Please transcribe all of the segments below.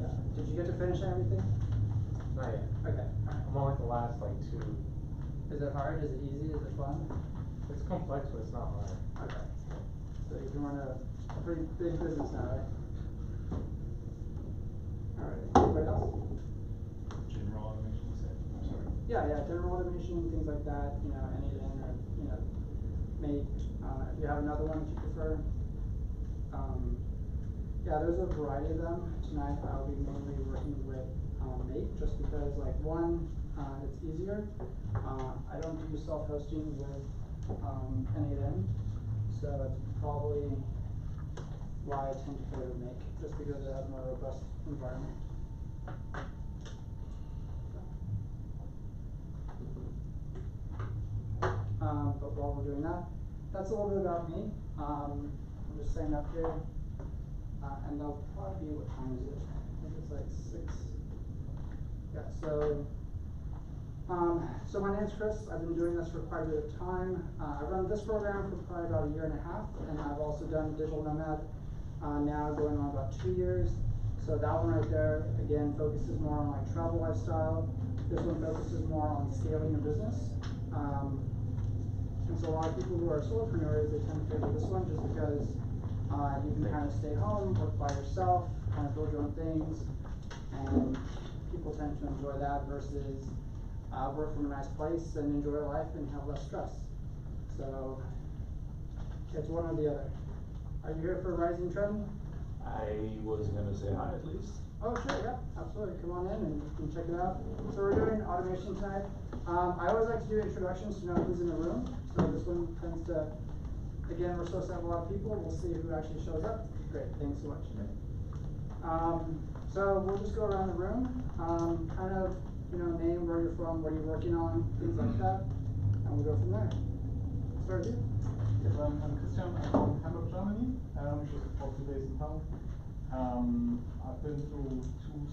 Yeah. Did you get to finish everything? Not yet. Okay. I'm on like the last like 2. Is it hard? Is it easy? Is it fun? It's complex, but it's not hard. Okay. So you can run a pretty big business now, right? Alright. Anybody else? General automation, you said? I'm sorry. Yeah, general automation, things like that, anything, or, make, if you have another one that you prefer. Yeah, there's a variety of them. Tonight I'll be mainly working with Make, just because, like, one, it's easier. I don't do self-hosting with N8N, so it's probably why I tend to favor Make, just because it has a more robust environment. But while we're doing that, that's a little bit about me. I'm just saying up here, and they'll probably be, what time is it? I think it's like 6. Yeah, so my name's Chris. I've been doing this for quite a bit of time. I've run this program for probably about 1.5 years, and I've also done Digital Nomad, now going on about 2 years. So that one right there, again, focuses more on like travel lifestyle. This one focuses more on scaling your business. And so a lot of people who are solopreneurs, they tend to favor this one just because you can kind of stay home, work by yourself, kind of build your own things, and people tend to enjoy that versus work from a nice place and enjoy life and have less stress. So it's one or the other. Are you here for Rising Trend? I was going to say hi at least. Oh, sure, yeah, absolutely. Come on in and you can check it out. So we're doing automation tonight. I always like to do introductions to know who's in the room. So this one tends to, again, we're supposed to have a lot of people. We'll see who actually shows up. Great, thanks so much. So we'll just go around the room, kind of, name, where you're from, what are you working on, things like that, and we'll go from there. Start with you. Yes, I'm Christian. I'm from Hamburg, Germany, which is also based in town. I've been through 2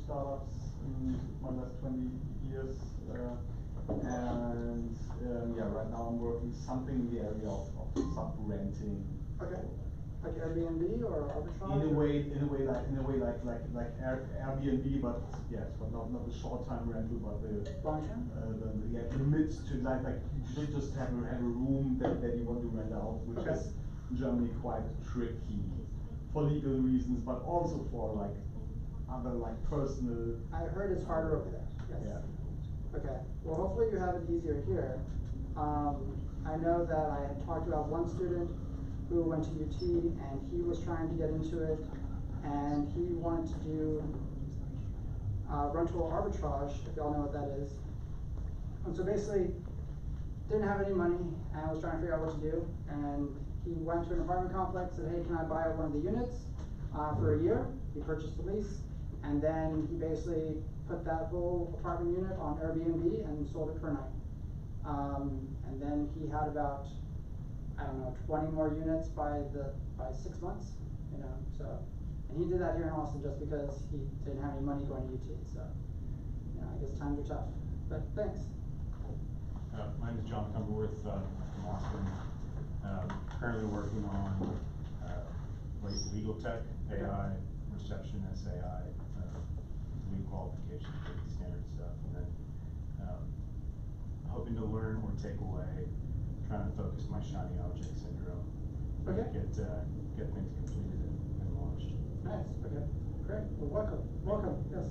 startups in my last 20 years, and yeah, right now I'm working something in the area of sub-renting. Okay. Like Airbnb or arbitrage? In a way like Airbnb, but yes, but not the short-time rental, but the long-term. The mid to like you just have a room that you want to rent out, which is in Germany quite tricky for legal reasons, but also for like other like personal. I heard it's harder over there. Yes. Yeah. Okay. Well, hopefully you have it easier here. I know that I had talked about one student who went to UT and he was trying to get into it, and he wanted to do rental arbitrage, if y'all know what that is. And so basically, didn't have any money and was trying to figure out what to do, and he went to an apartment complex, said, hey, can I buy one of the units for a year? He purchased the lease, and then he basically put that whole apartment unit on Airbnb and sold it per night. And then he had about, I don't know, 20 more units by 6 months, so, and he did that here in Austin just because he didn't have any money going to UT, so, I guess times are tough, but thanks. My name is John Cumberworth, from Austin. Currently working on legal tech, AI, reception, SAI, legal qualifications, pretty standard stuff, and then hoping to learn or take away, trying to focus my shiny object syndrome. Okay. Get things completed and launched. Nice. Okay. Great. Well, welcome. Yes.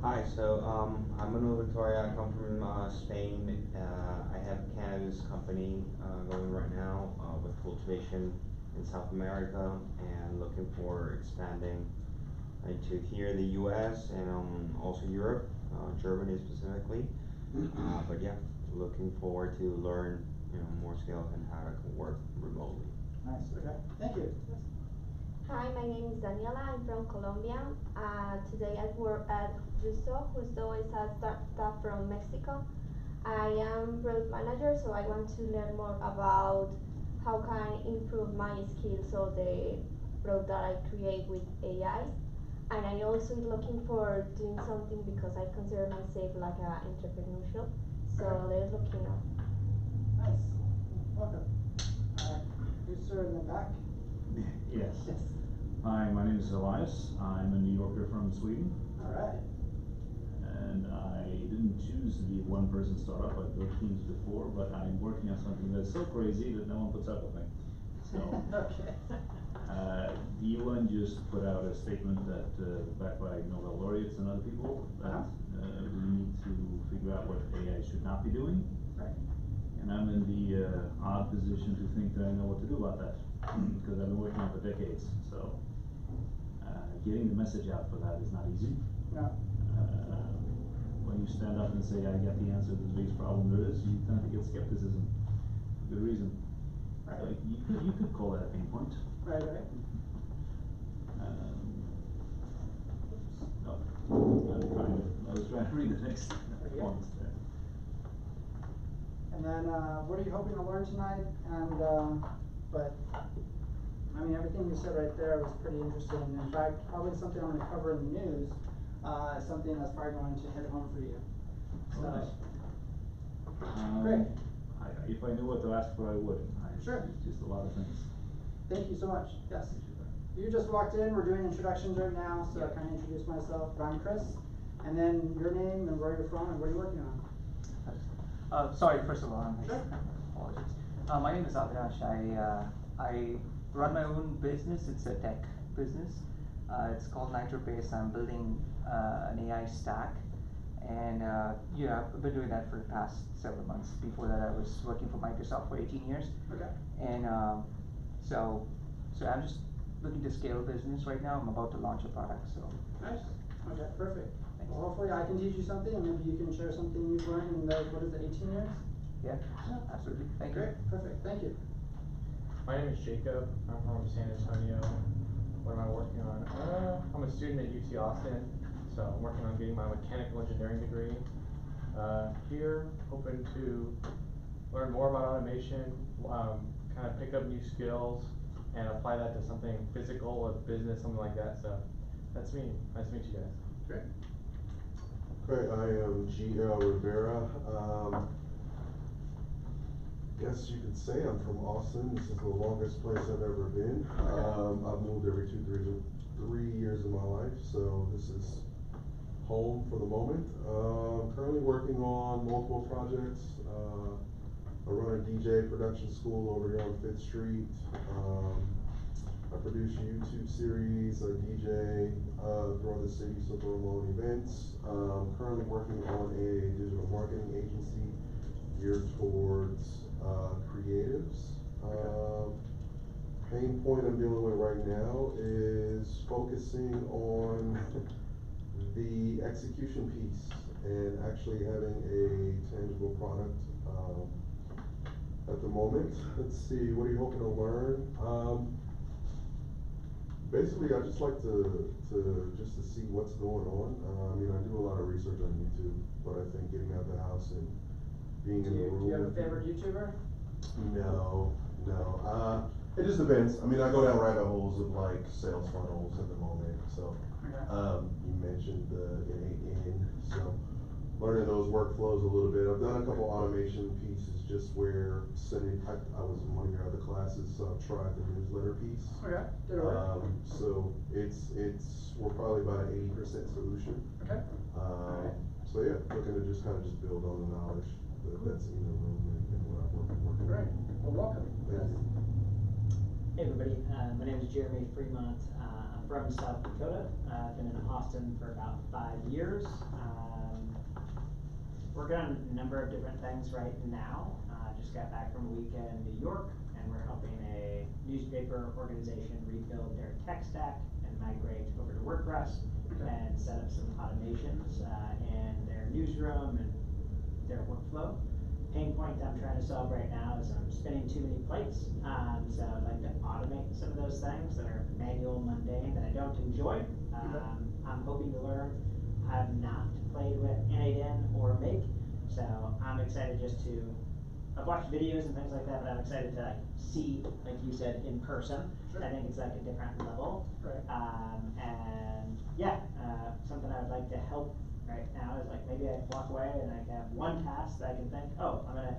Hi. So I'm Manuel Victoria. I come from Spain. I have a cannabis company going right now with cultivation in South America, and looking for expanding into here, the U.S. and also Europe, Germany specifically. But yeah, looking forward to learn more skills and how to work remotely. Nice. Okay. Thank you. Yes. Hi, my name is Daniela. I'm from Colombia. Today I work at Justo. Justo is a startup from Mexico. I am product manager, so I want to learn more about how can I improve my skills of the product that I create with AI. And I also looking for doing something because I consider myself like an entrepreneurial. So they're looking up. Nice. Welcome. You sir in the back. Yes. Yes. Hi, my name is Elias. I'm a New Yorker from Sweden, Alright. and I didn't choose to be a one-person startup. I've built teams before, but I'm working on something that's so crazy that no one puts up with me. So, Okay. the UN just put out a statement that, backed by Nobel laureates and other people, that we need to figure out what AI should not be doing. Right. And I'm in the odd position to think that I know what to do about that, because I've been working on it for decades. So, getting the message out for that is not easy. No. When you stand up and say, I got the answer to the biggest problem there is, you tend to get skepticism. Good reason. Right. Like, you could call that a pain point. Right, right. No, I was trying to read the next Yeah. points there. And then, what are you hoping to learn tonight? And, but, I mean, everything you said right there was pretty interesting. In fact, probably something I'm gonna cover in the news, something that's probably going to hit home for you. So, Nice. Great. If I knew what to ask for, I would. Sure. It's just a lot of things. thank you so much, yes. You just walked in, we're doing introductions right now, so I kinda introduce myself, but I'm Chris. And then your name and where you're from and what are you working on? Sorry, first of all, Sure. apologies. My name is Avinash. I run my own business. It's a tech business. It's called NitroPace. I'm building an AI stack, and yeah, I've been doing that for the past several months. Before that, I was working for Microsoft for 18 years, Okay. and so I'm just looking to scale business right now. I'm about to launch a product, so. Nice, okay, perfect. Well, hopefully I can teach you something and maybe you can share something you've learned in those, what is it, 18 years? Yeah, absolutely. Thank you. Great, perfect, thank you. My name is Jacob. I'm from San Antonio. What am I working on? I'm a student at UT Austin, so I'm working on getting my mechanical engineering degree. Here, hoping to learn more about automation, kind of pick up new skills, and apply that to something physical, a business, something like that. So that's me. Nice to meet you guys. Great. Great, I am G.L. Rivera. Guess you could say I'm from Austin. This is the longest place I've ever been. I've moved every 3 years of my life, so this is home for the moment. Currently working on multiple projects. I run a DJ production school over here on 5th Street. I produce YouTube series, I DJ throughout the city, so through my own events. Currently working on a digital marketing agency geared towards creatives. Pain point I'm dealing with right now is focusing on the execution piece and actually having a tangible product at the moment. Let's see, what are you hoping to learn? Basically, I just like to see what's going on. I mean, I do a lot of research on YouTube, but I think getting out the house and being in the room. Do you have a favorite YouTuber? No. It just depends. I mean, I go down rabbit holes of like sales funnels at the moment. So, Okay. you mentioned the NAN, so learning those workflows a little bit. I've done a couple automation pieces just where I was in one of your other classes, so I've tried the newsletter piece. Okay, did it work? So we're probably about an 80% solution. Okay. So yeah, looking to just build on the knowledge that's in the room and what I've worked on. Great, well, welcome. Thank you. Hey everybody, my name is Jeremy Fremont. I'm from South Dakota. I've been in Austin for about 5 years. Working on a number of different things right now. Just got back from a weekend in New York, and we're helping a newspaper organization rebuild their tech stack and migrate over to WordPress and set up some automations in their newsroom and their workflow. Pain point I'm trying to solve right now is I'm spinning too many plates. So I'd like to automate some of those things that are manual, mundane, that I don't enjoy. I'm hoping to learn. I've not played with NAN or Make, so I'm excited I've watched videos and things like that, but I'm excited to see, like you said, in person. Sure. I think it's like a different level. Right. And yeah, something I would like to help right now is like maybe I walk away and I have one task that I can think, oh, I'm gonna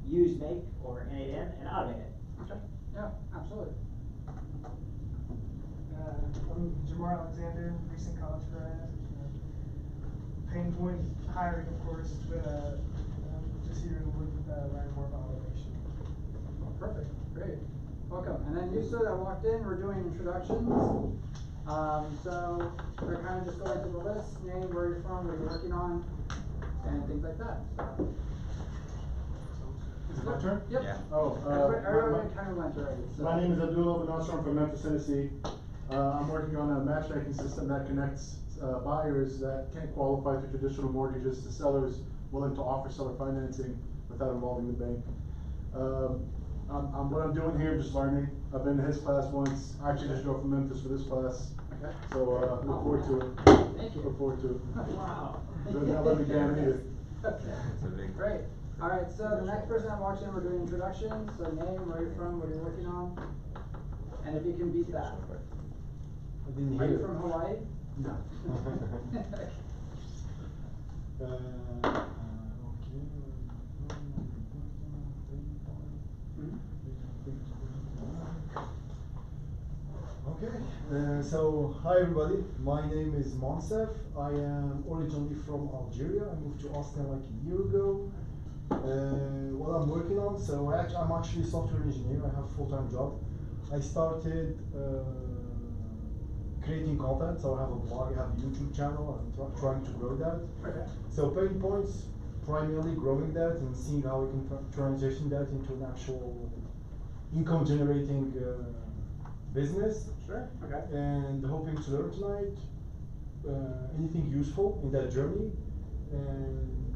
use Make or NAN and automate it. Okay, yeah, absolutely. I'm Jamar Alexander, recent college grad. Pain point hiring, of course, but just here to learn more about automation. Oh, perfect, great, welcome. And then you two that walked in, we're doing introductions. So we're kind of just going through the list, name, where you're from, what you're working on, and things like that. So. Is it my turn? Yep. Yeah. Oh, everybody kind of went already. So. my name is Abdullah Benasser. I'm from Memphis, Tennessee. I'm working on a matchmaking system that connects buyers that can't qualify through traditional mortgages to sellers willing to offer seller financing without involving the bank. What I'm doing here, just learning. I've been to his class once. I actually just drove from Memphis for this class. Okay. So look forward to it. Thank you. Look forward to it. Wow. Doesn't have let me down either. Okay. It's a big. Great. All right, so the next person that walks in, we're doing introductions. So name, where you're from, what you're working on, and if you can beat that. Are you from Hawaii? No. Okay, so hi everybody, my name is Monsef. I am originally from Algeria. I moved to Austin like a year ago. What I'm working on, so I'm actually a software engineer. I have a full-time job. I started creating content, so I have a blog, I have a YouTube channel. I'm trying to grow that. Okay. So pain points, primarily growing that and seeing how we can transition that into an actual income generating business. Sure. Okay. And hoping to learn tonight anything useful in that journey. And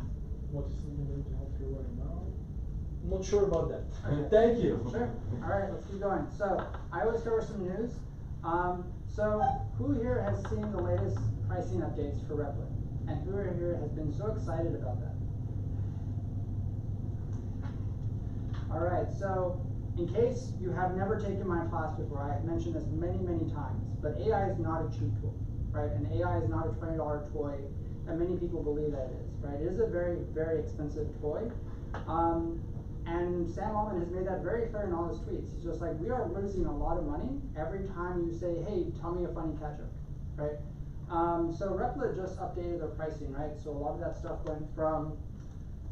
what is something going to help you right now? I'm not sure about that. Okay. Thank you. Sure. All right, let's keep going. So I always start with some news. So who here has seen the latest pricing updates for Replit? And who here has been so excited about that? All right, so in case you have never taken my class before, I have mentioned this many, many times, but AI is not a cheap tool, right? And AI is not a $20 toy that many people believe that it is, right? It is a very, very expensive toy. And Sam Altman has made that very clear in all his tweets. He's just like, we are losing a lot of money every time you say, hey, tell me a funny cat joke, right? So Replit just updated their pricing, right? So a lot of that stuff went from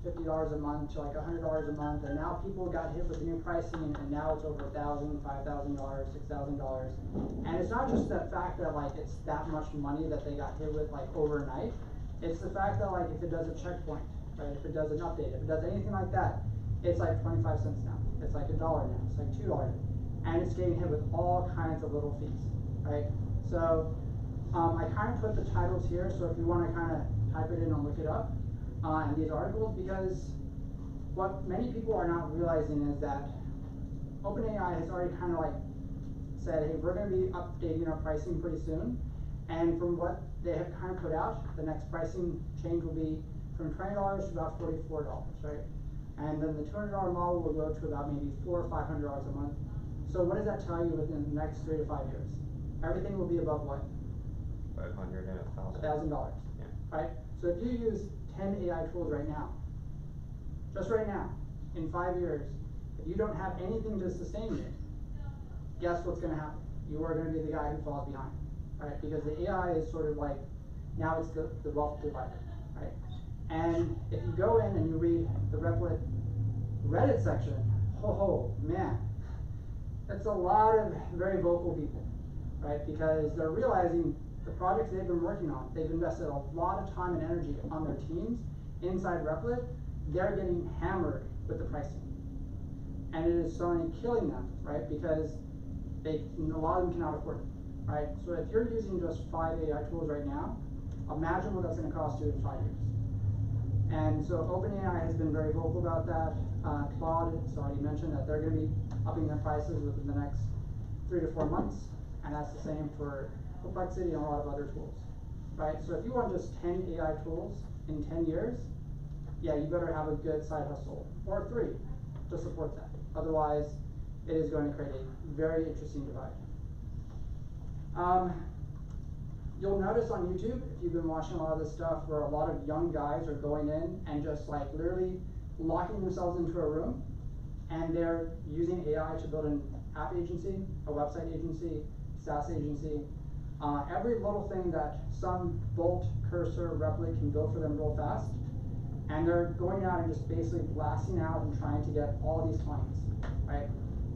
$50 a month to like $100 a month, and now people got hit with the new pricing, and now it's over $1,000, $5,000, $6,000. And it's not just the fact that like it's that much money that they got hit with like overnight. It's the fact that like if it does a checkpoint, right? If it does an update, if it does anything like that, it's like 25 cents now. It's like $1 now. It's like $2, and it's getting hit with all kinds of little fees, right? So I kind of put the titles here, so if you want to kind of type it in and look it up in these articles, because what many people are not realizing is that OpenAI has already kind of like said, hey, we're going to be updating our pricing pretty soon, and from what they have kind of put out, the next pricing change will be from $20 to about $44, right? And then the $200 model will go to about maybe $400 or $500 a month. So what does that tell you within the next 3 to 5 years? Everything will be above what? $500 and $1,000. Yeah. Right? So if you use 10 AI tools right now, just right now, in 5 years, if you don't have anything to sustain it, guess what's going to happen? You are going to be the guy who falls behind, right? Because the AI is sort of like, now it's the wealth divider, right? And if you go in and you read the Replit Reddit section, oh man, that's a lot of very vocal people, right? Because they're realizing the projects they've been working on, they've invested a lot of time and energy on their teams inside Replit, they're getting hammered with the pricing. And it is suddenly killing them, right? Because a lot of them cannot afford it, right? So if you're using just 5 AI tools right now, imagine what that's going to cost you in 5 years. And so OpenAI has been very vocal about that. Claude has already mentioned that they're going to be upping their prices within the next 3 to 4 months, and that's the same for Perplexity and a lot of other tools, right? So if you want just 10 AI tools in 10 years, yeah, you better have a good side hustle, or 3 to support that. Otherwise, it is going to create a very interesting divide. You'll notice on YouTube, if you've been watching a lot of this stuff, where a lot of young guys are going in and just like literally locking themselves into a room, and they're using AI to build an app agency, a website agency, SaaS agency. Every little thing that some Bolt, Cursor, Replit can build for them real fast, and they're going out and just basically blasting out and trying to get all these clients, right?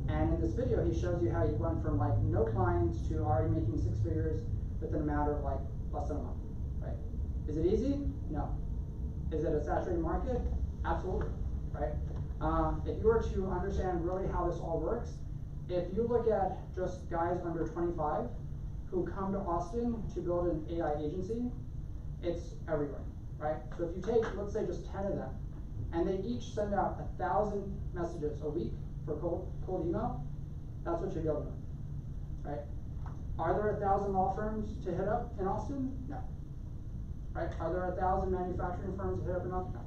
And in this video, he shows you how he went from like no clients to already making 6 figures within a matter of like less than a month, right? Is it easy? No. Is it a saturated market? Absolutely, right? If you were to understand really how this all works, if you look at just guys under 25 who come to Austin to build an AI agency, it's everywhere, right? So if you take, let's say, just 10 of them, and they each send out 1,000 messages a week for cold email, that's what you're building with, right? Are there 1,000 law firms to hit up in Austin? No. Right? Are there 1,000 manufacturing firms to hit up in Austin? No.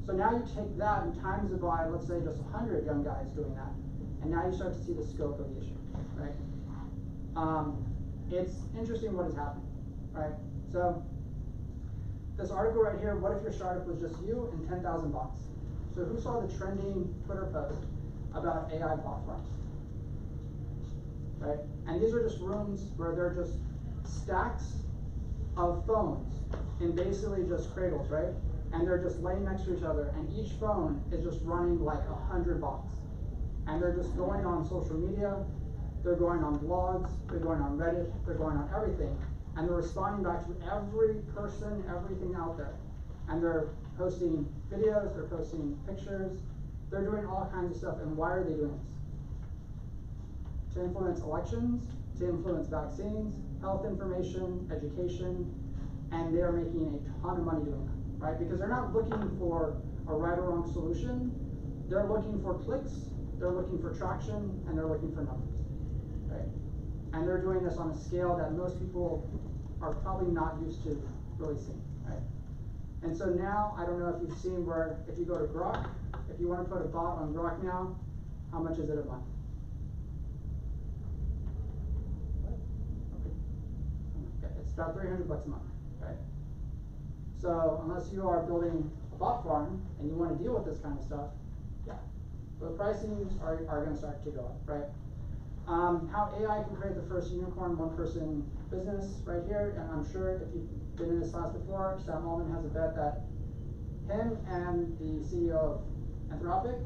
So now you take that and times it by, let's say, just 100 young guys doing that, and now you start to see the scope of the issue, right? It's interesting what is happening, right? So this article right here, what if your startup was just you and 10,000 bots? So who saw the trending Twitter post about AI bot farms? Right? And these are just rooms where they're just stacks of phones in basically just cradles, right? And they're just laying next to each other, and each phone is just running like 100 bots. And they're just going on social media, they're going on blogs, they're going on Reddit, they're going on everything, and they're responding back to every person, everything out there. And they're posting videos, they're posting pictures, they're doing all kinds of stuff. And why are they doing this? To influence elections, to influence vaccines, health information, education, and they are making a ton of money doing that, right? Because they're not looking for a right or wrong solution, they're looking for clicks, they're looking for traction, and they're looking for numbers, right? And they're doing this on a scale that most people are probably not used to really seeing, right? And so now, I don't know if you've seen where, if you go to Grok, if you want to put a bot on Grok now, how much is it a month? Okay, it's about $300 a month, right? So unless you are building a bot farm and you want to deal with this kind of stuff, yeah, those pricings are going to start to go up, right? How AI can create the first unicorn one-person business right here, and I'm sure if you've been in this class before, Sam Altman has a bet that him and the CEO of Anthropic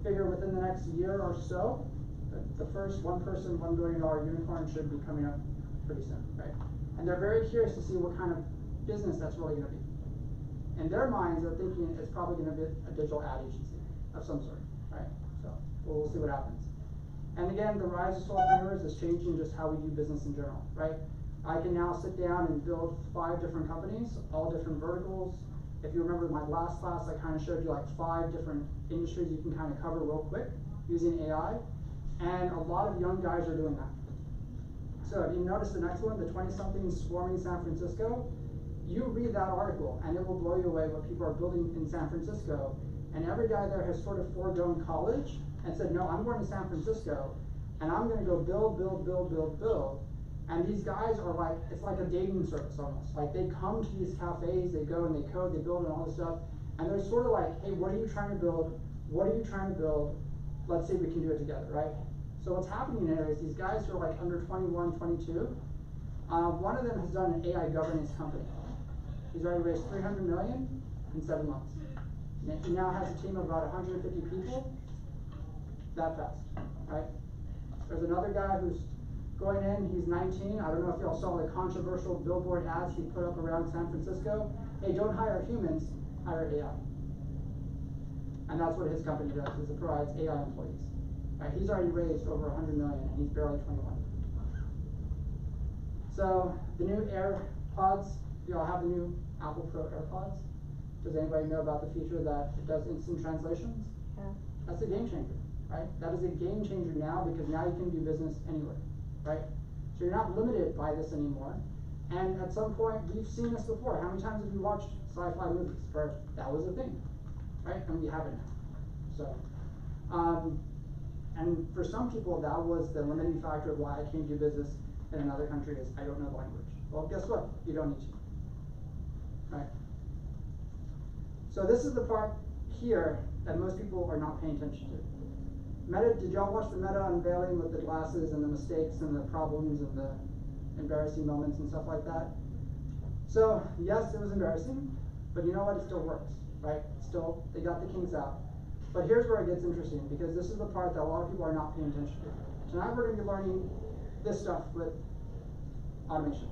figure within the next year or so that the first one-person, $1 billion unicorn should be coming up pretty soon, right? And they're very curious to see what kind of business that's really going to be. In their minds, they're thinking it's probably going to be a digital ad agency of some sort, right? So we'll see what happens. And again, the rise of solopreneurs is changing just how we do business in general, right? I can now sit down and build 5 different companies, all different verticals. If you remember my last class, I kind of showed you like 5 different industries you can kind of cover real quick using AI. And a lot of young guys are doing that. So if you notice the next one, the 20-somethings swarming San Francisco, you read that article and it will blow you away what people are building in San Francisco. And every guy there has sort of foregone college and said, no, I'm going to San Francisco and I'm going to go build. And these guys are like, it's like a dating service almost. Like they come to these cafes, they go and they code, they build and all this stuff. And they're sort of like, hey, what are you trying to build? What are you trying to build? Let's see if we can do it together, right? So what's happening there is these guys who are like under 21, 22, one of them has done an AI governance company. He's already raised $300 million in 7 months. He now has a team of about 150 people. That fast, right? There's another guy who's going in, he's 19. I don't know if y'all saw the controversial billboard ads he put up around San Francisco. Hey, don't hire humans, hire AI. And that's what his company does, is it provides AI employees. Right? He's already raised over 100 million and he's barely 21. So the new AirPods, y'all have the new Apple Pro AirPods? Does anybody know about the feature that it does instant translations? Yeah. That's a game changer, right? That is a game changer now because now you can do business anywhere, right? So you're not limited by this anymore. And at some point, we've seen this before. How many times have you watched sci-fi movies where that was a thing, right? And we have it now. So, and for some people, that was the limiting factor of why I came to do business in another country is I don't know the language. Well, guess what? You don't need to, right? So this is the part here that most people are not paying attention to. Meta, did y'all watch the Meta unveiling with the glasses and the mistakes and the problems and the embarrassing moments and stuff like that? So, yes, it was embarrassing, but you know what? It still works, right? Still, they got the kinks out. But here's where it gets interesting, because this is the part that a lot of people are not paying attention to. Tonight we're going to be learning this stuff with automation.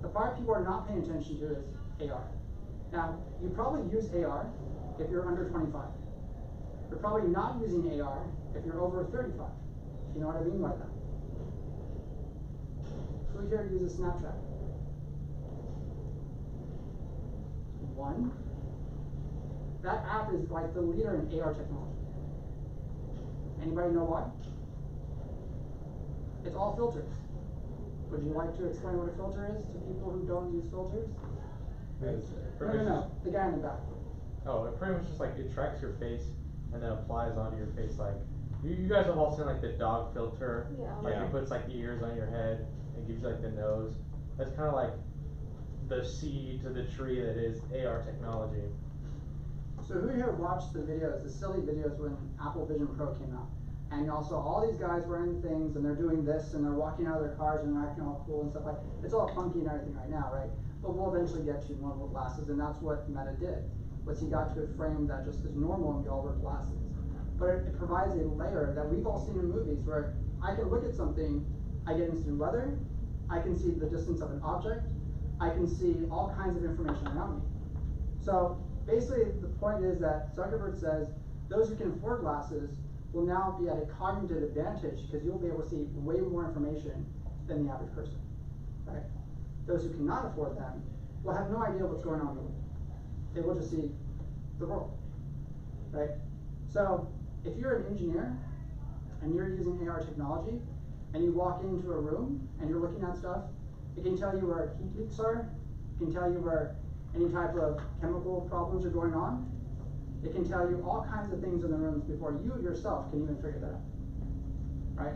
The part people are not paying attention to is AR. Now, you probably use AR if you're under 25. You're probably not using AR if you're over 35. You know what I mean by that? Who here uses Snapchat? One. That app is like the leader in AR technology. Anybody know why? It's all filters. Would you like to explain what a filter is to people who don't use filters? No. The guy in the back. Oh, it pretty much just like it tracks your face and then applies onto your face. Like you guys have all seen like the dog filter. Yeah. Like it puts like the ears on your head and gives you like the nose. That's kind of like the seed to the tree that is AR technology. So who here watched the videos, the silly videos when Apple Vision Pro came out? And y'all saw all these guys wearing things and they're doing this and they're walking out of their cars and they're acting all cool and stuff like that. It's all funky and everything right now, right? But we'll eventually get to normal glasses, and that's what Meta did. Was he got to a frame that just is normal and we all wear glasses. But it provides a layer that we've all seen in movies where I can look at something, I get instant weather, I can see the distance of an object, I can see all kinds of information around me. So basically the point is that Zuckerberg says those who can afford glasses will now be at a cognitive advantage because you'll be able to see way more information than the average person, right? Those who cannot afford them will have no idea what's going on in the world. They will just see the world, right? So if you're an engineer and you're using AR technology and you walk into a room and you're looking at stuff, it can tell you where heat leaks are, it can tell you where any type of chemical problems are going on. It can tell you all kinds of things in the rooms before you yourself can even figure that out, right?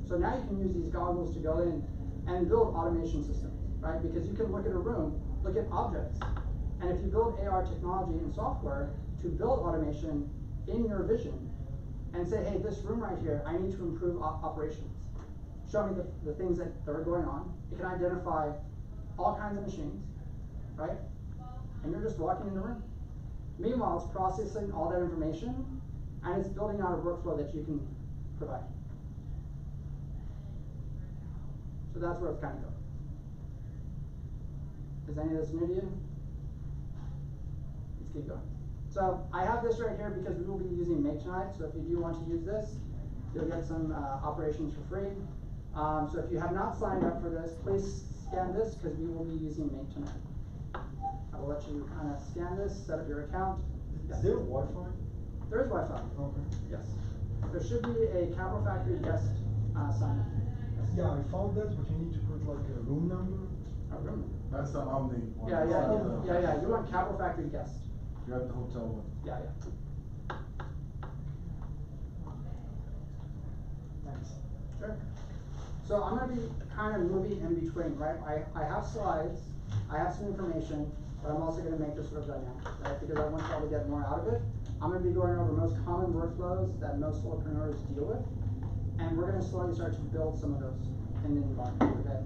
So now you can use these goggles to go in and build automation systems, right? Because you can look at a room, look at objects, and if you build AR technology and software to build automation in your vision and say, hey, this room right here, I need to improve operations. Show me the things that are going on. It can identify all kinds of machines, right? And you're just walking in the room. Meanwhile, it's processing all that information and it's building out a workflow that you can provide. So that's where it's kind of going. Is any of this new to you? Let's keep going. So I have this right here because we will be using Make tonight. So if you do want to use this, you'll get some operations for free. So if you have not signed up for this, please scan this because we will be using Make tonight. I will let you kind of scan this, set up your account. Is there Wi-Fi? There is Wi-Fi. Okay. Yes. There should be a Capital Factory guest sign up. Yes. Yeah, I found that, but you need to put like a room number. A room. That's the Omni one. Yeah. You want Capital Factory guest. You have the hotel one. Yeah. Thanks. Sure. So I'm going to be kind of moving in between, right? I have slides, I have some information, but I'm also going to make this sort of dynamic, right? Because I want y'all to get more out of it. I'm going to be going over most common workflows that most solopreneurs deal with, and we're going to slowly start to build some of those in the environment, okay?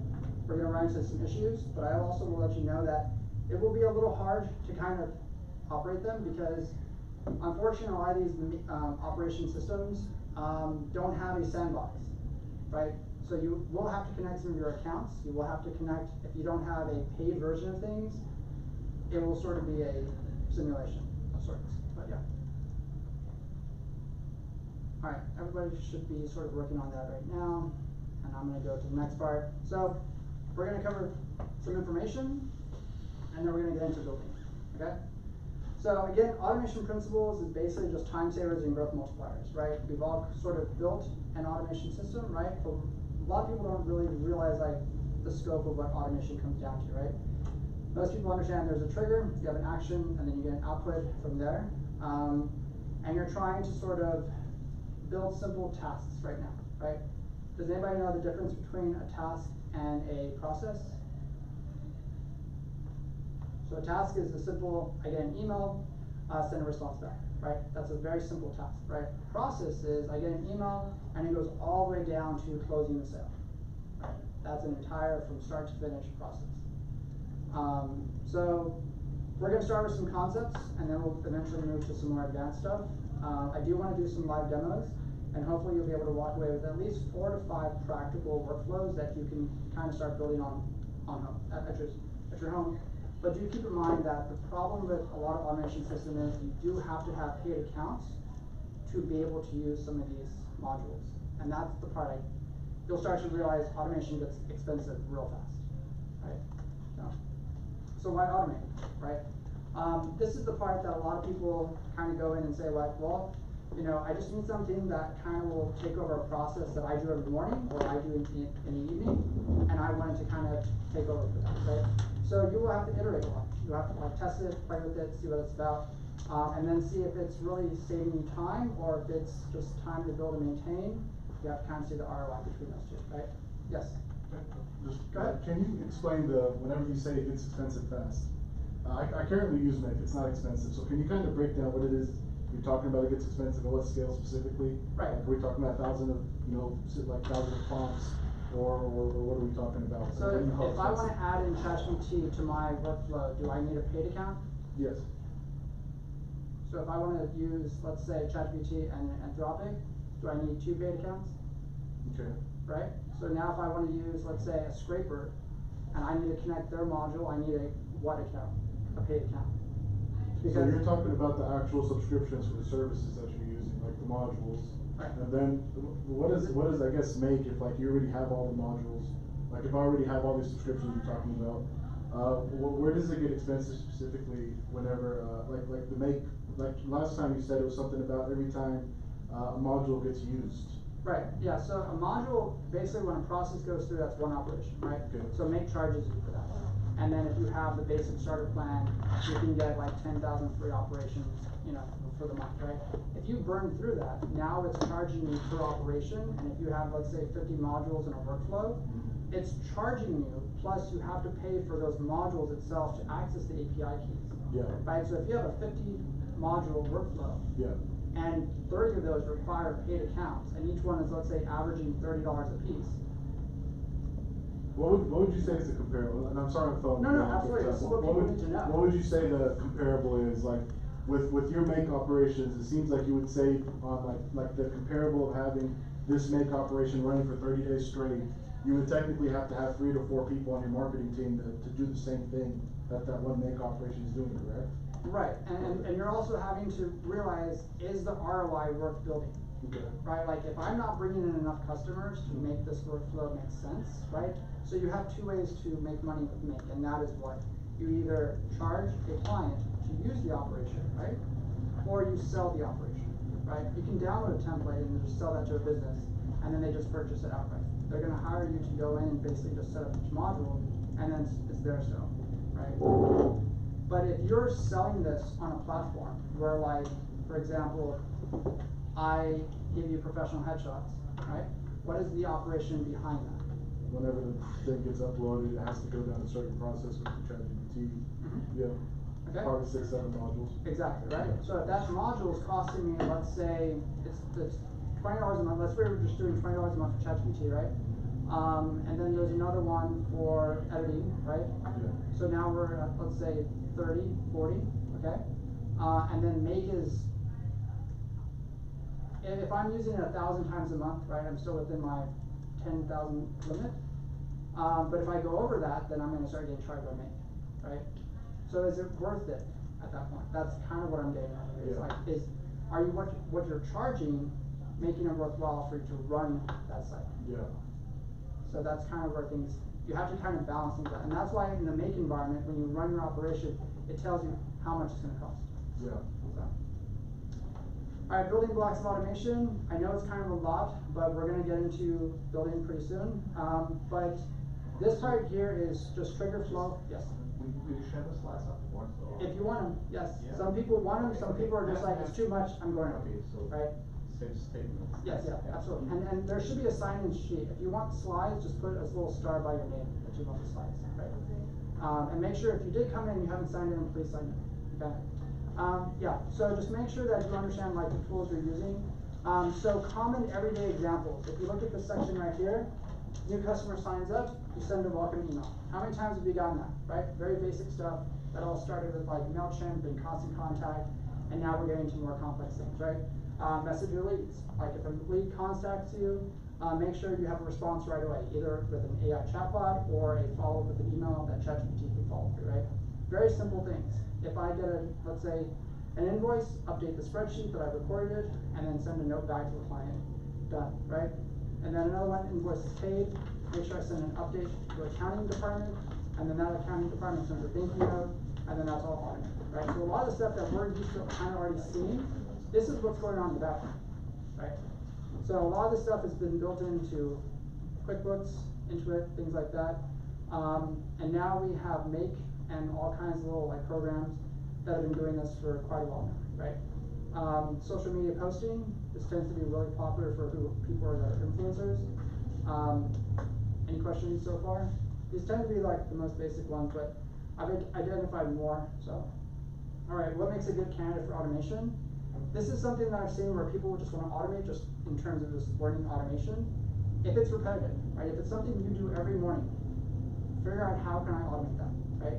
We're going to run into some issues, but I also will let you know that it will be a little hard to kind of operate them because unfortunately a lot of these operation systems don't have a sandbox, right? So you will have to connect some of your accounts. You will have to connect, if you don't have a paid version of things, it will sort of be a simulation of sorts, but yeah. All right, everybody should be sort of working on that right now, and I'm gonna go to the next part. So we're gonna cover some information, and then we're gonna get into building, okay? So again, automation principles is basically just time savers and growth multipliers, right? We've all sort of built an automation system, right? But a lot of people don't really realize like the scope of what automation comes down to, right? Most people understand there's a trigger, you have an action, and then you get an output from there. And you're trying to sort of build simple tasks right now, right? Does anybody know the difference between a task and a process? So a task is a simple, I get an email, send a response back. right? That's a very simple task, right? Process is I get an email and it goes all the way down to closing the sale. Right? That's an entire from start to finish process. So we're gonna start with some concepts and then we'll eventually move to some more advanced stuff. I do wanna do some live demos and hopefully you'll be able to walk away with at least 4 to 5 practical workflows that you can kind of start building on home, at your home. But do keep in mind that the problem with a lot of automation systems is you do have to have paid accounts to be able to use some of these modules. And that's the part you'll start to realize automation gets expensive real fast, right? So why automate, right? This is the part that a lot of people kind of go in and say, like, well, you know, I just need something that kind of will take over a process that I do every morning or I do in the evening, and I wanted to kind of take over for that, right? So you will have to iterate a lot. You have to like test it, play with it, see what it's about, and then see if it's really saving you time or if it's just time to build and maintain. You have to kind of see the ROI between those two, right? Yes? Just, go ahead. Can you explain whenever you say it gets expensive fast? I currently use Make, it's not expensive, so can you kind of break down what it is you're talking about it gets expensive and what scale specifically? Right. Like, are we talking about 1,000 of, like 1,000 of prompts, or what are we talking about? So if I want to add in ChatGPT to my workflow, do I need a paid account? Yes. So if I want to use, let's say, ChatGPT and Anthropic, do I need 2 paid accounts? Okay. Right? So now if I want to use, let's say, a scraper, and I need to connect their module, I need a what account? A paid account. Because so you're talking about the actual subscriptions for the services that you're using, like the modules. Right. And then what does I guess Make if like you already have all the modules? Like if I already have all these subscriptions you're talking about, where does it get expensive specifically whenever like the Make, like last time you said it was something about every time a module gets used. Right, yeah, so a module, basically when a process goes through, that's one operation, right? Okay. So Make charges you for that. And then if you have the basic starter plan, you can get like 10,000 free operations, for the month, right? If you burn through that, now it's charging you per operation, and if you have, let's say, 50 modules in a workflow, it's charging you, plus you have to pay for those modules itself to access the API keys. Yeah. Right, so if you have a 50 module workflow, yeah, and 30 of those require paid accounts, and each one is, let's say, averaging $30 a piece. What would you say is the comparable? And I'm sorry if I'm No, absolutely. This is what people need to know. What would you say the comparable is? Like with your Make operations, it seems like you would say on like the comparable of having this Make operation running for 30 days straight, you would technically have to have 3 to 4 people on your marketing team to do the same thing that one Make operation is doing, correct? Right, and you're also having to realize, is the ROI worth building? Okay. Right, like if I'm not bringing in enough customers to make this workflow make sense, right? So you have 2 ways to make money with Make, and that is what? You either charge a client to use the operation, right? Or you sell the operation, right? You can download a template and just sell that to a business, and then they just purchase it outright. They're gonna hire you to go in and basically just set up each module, and then it's their stuff, right? But if you're selling this on a platform where, like, for example, I give you professional headshots, right? What is the operation behind that? Whenever the thing gets uploaded, it has to go down a certain process with the ChatGPT. Yeah. Okay. Probably 6, 7 modules. Exactly, right? So if that module is costing me, let's say, it's $20 a month, let's say we're just doing $20 a month for ChatGPT, right? And then there's another one for editing, right? Yeah. So now we're at, let's say, 30, 40, okay? And then Make is, if I'm using it 1,000 times a month, right, I'm still within my 10,000 limit. But if I go over that, then I'm gonna start getting charged by Make, right? So is it worth it at that point? That's kind of what I'm getting at. It's like, are you what you're charging, making it worthwhile for you to run that site? Yeah. So that's kind of where you have to kind of balance things out. And that's why in the Make environment, when you run your operation, it tells you how much it's gonna cost. Yeah. So. All right, building blocks of automation. I know it's kind of a lot, but we're gonna get into building pretty soon. But this part here is just trigger flow. Yes. We share the slides up once. If you want them, yes. Yeah. Some people want them. Some people are just like, it's too much. I'm going to. Okay, so right. Same statement. Yes, yeah, absolutely. And there should be a sign-in sheet. If you want slides, just put a little star by your name that you want the slides, right? And make sure if you did come in and you haven't signed in, please sign in. Okay. Yeah, so just make sure that you understand like the tools you're using. So common everyday examples. If you look at this section right here, new customer signs up, you send a welcome email. How many times have you gotten that, right? Very basic stuff that all started with like MailChimp and constant contact, and now we're getting to more complex things, right? Message your leads. Like if a lead contacts you, make sure you have a response right away, either with an AI chatbot or a follow-up with an email that ChatGPT can follow through, right? Very simple things. If I get a, let's say, an invoice, update the spreadsheet that I recorded it, and then send a note back to the client. Done, right? And then another one, invoice is paid, make sure I send an update to the accounting department, and then that accounting department sends a thank you note, and then that's all automated, right? So a lot of the stuff that we're used to kind of already seeing, this is what's going on in the background, right? So a lot of this stuff has been built into QuickBooks, Intuit, things like that. And now we have Make and all kinds of little like programs that have been doing this for quite a while now, right? Social media posting, this tends to be really popular for who people are that are influencers. Any questions so far? These tend to be like the most basic ones, but I've identified more, so. All right, what makes a good candidate for automation? This is something that I've seen where people just want to automate just in terms of just learning automation. If it's repetitive, right? If it's something you do every morning, figure out how can I automate that, right?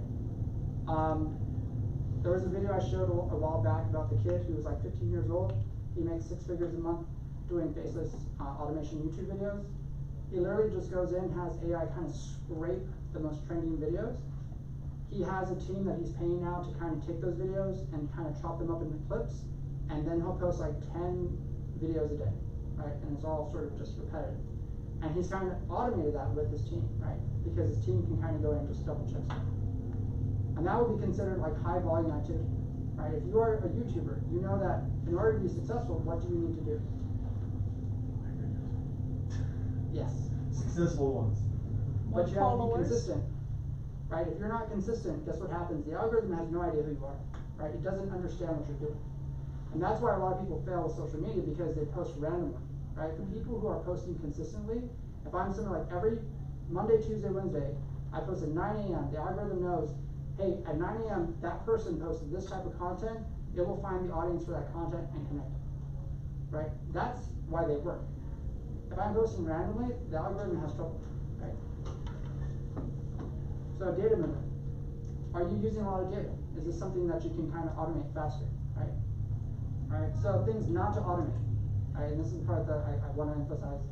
There was a video I showed a while back about the kid who was like 15 years old. He makes 6 figures a month doing faceless automation YouTube videos. He literally just goes in, has AI kind of scrape the most trending videos. He has a team that he's paying now to kind of take those videos and kind of chop them up into clips, and then he'll post like 10 videos a day, right? And it's all sort of just repetitive. And he's kind of automated that with his team, right? Because his team can kind of go in and just double check stuff. And that would be considered like high volume activity, right? If you are a YouTuber, you know that in order to be successful, what do you need to do? Yes. Successful ones. But you have to be consistent, right? If you're not consistent, guess what happens? The algorithm has no idea who you are, right? It doesn't understand what you're doing. And that's why a lot of people fail with social media, because they post randomly, right? The people who are posting consistently, if I'm something like every Monday, Tuesday, Wednesday, I post at 9 a.m., the algorithm knows, hey, at 9 a.m., that person posted this type of content, it will find the audience for that content and connect, right? That's why they work. If I'm posting randomly, the algorithm has trouble, right? So data movement. Are you using a lot of data? Is this something that you can kind of automate faster, right? All right, so things not to automate, all right, and this is the part that I want to emphasize.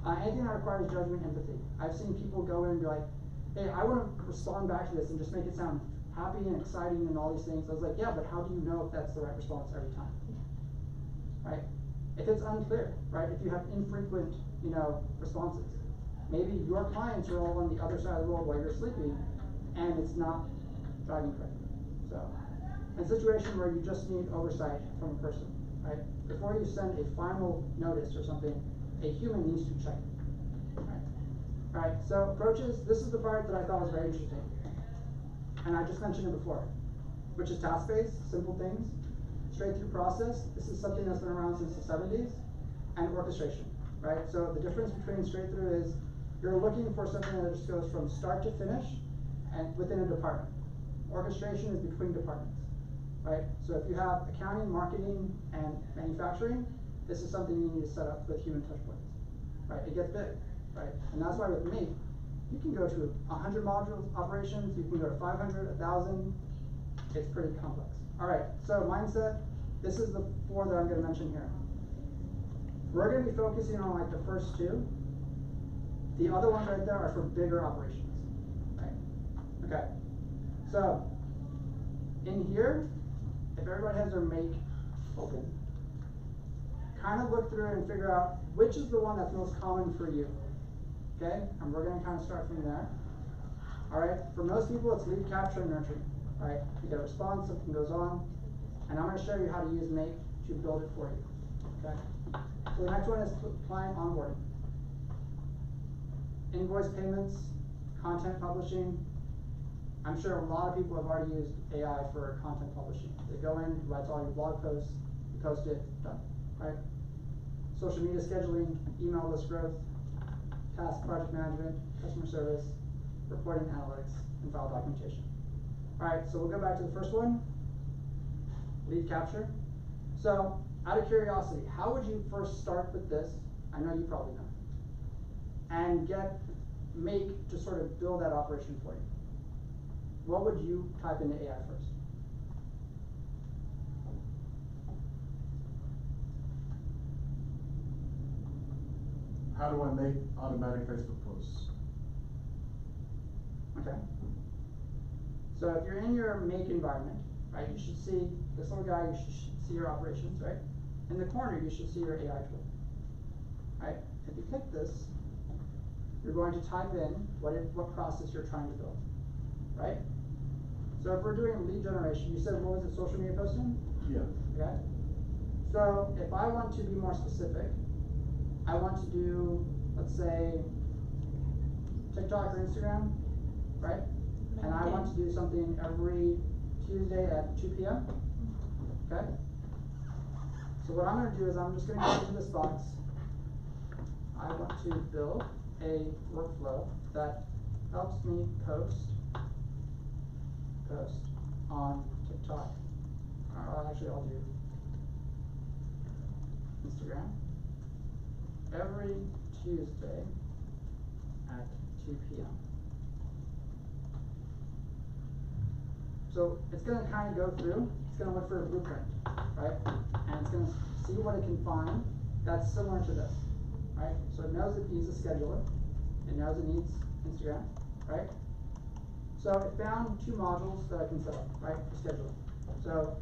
Anything that requires judgment, empathy. I've seen people go in and be like, hey, I want to respond back to this and just make it sound happy and exciting and all these things. I was like, yeah, but how do you know if that's the right response every time, right? If it's unclear, right? If you have infrequent, responses. Maybe your clients are all on the other side of the world while you're sleeping, and it's not driving correctly. So, in a situation where you just need oversight from a person, right? Before you send a final notice or something, a human needs to check it, right? All right, so approaches, this is the part that I thought was very interesting. And I just mentioned it before, which is task-based, simple things, straight-through process. This is something that's been around since the 70s, and orchestration, right? So the difference between straight-through is you're looking for something that just goes from start to finish and within a department. Orchestration is between departments, right? So if you have accounting, marketing, and manufacturing, this is something you need to set up with human touch points, right? It gets big, right? And that's why with me, you can go to 100 modules operations, you can go to 500, 1,000, it's pretty complex. All right, so mindset, this is the 4 that I'm gonna mention here. We're gonna be focusing on like the first 2. The other ones right there are for bigger operations, right? Okay, so in here, if everybody has their make open, kind of look through it and figure out which is the one that's most common for you, okay? And we're gonna kind of start from there. All right, for most people, it's lead capture and nurturing, right? You get a response, something goes on, and I'm gonna show you how to use make to build it for you, okay? So the next one is client onboarding. Invoice payments, content publishing. I'm sure a lot of people have already used AI for content publishing. They go in, writes all your blog posts, you post it, done, right? Social media scheduling, email list growth, task project management, customer service, reporting analytics, and file documentation. All right, so we'll go back to the first one. lead capture. So, out of curiosity, how would you first start with this? I know you probably know. And make to sort of build that operation for you. What would you type into AI first? How do I make automatic Facebook posts? Okay. So if you're in your make environment, right, you should see this little guy, you should see your operations, right? In the corner, you should see your AI tool, right? If you click this, you're going to type in what process you're trying to build, right? So if we're doing lead generation, you said, what was it, social media posting? Yeah. Okay. So if I want to be more specific, I want to do, let's say, TikTok or Instagram, right? And I want to do something every Tuesday at 2 p.m. Okay? So what I'm going to do is I'm just going to go into this box. I want to build a workflow that helps me post on TikTok. Actually, I'll do Instagram every Tuesday at 2 p.m. So it's going to kind of go through, it's going to look for a blueprint, right? And it's going to see what it can find that's similar to this, right? So it knows it needs a scheduler, it knows it needs Instagram, right? So it found two modules that I can set up, right, for scheduling. So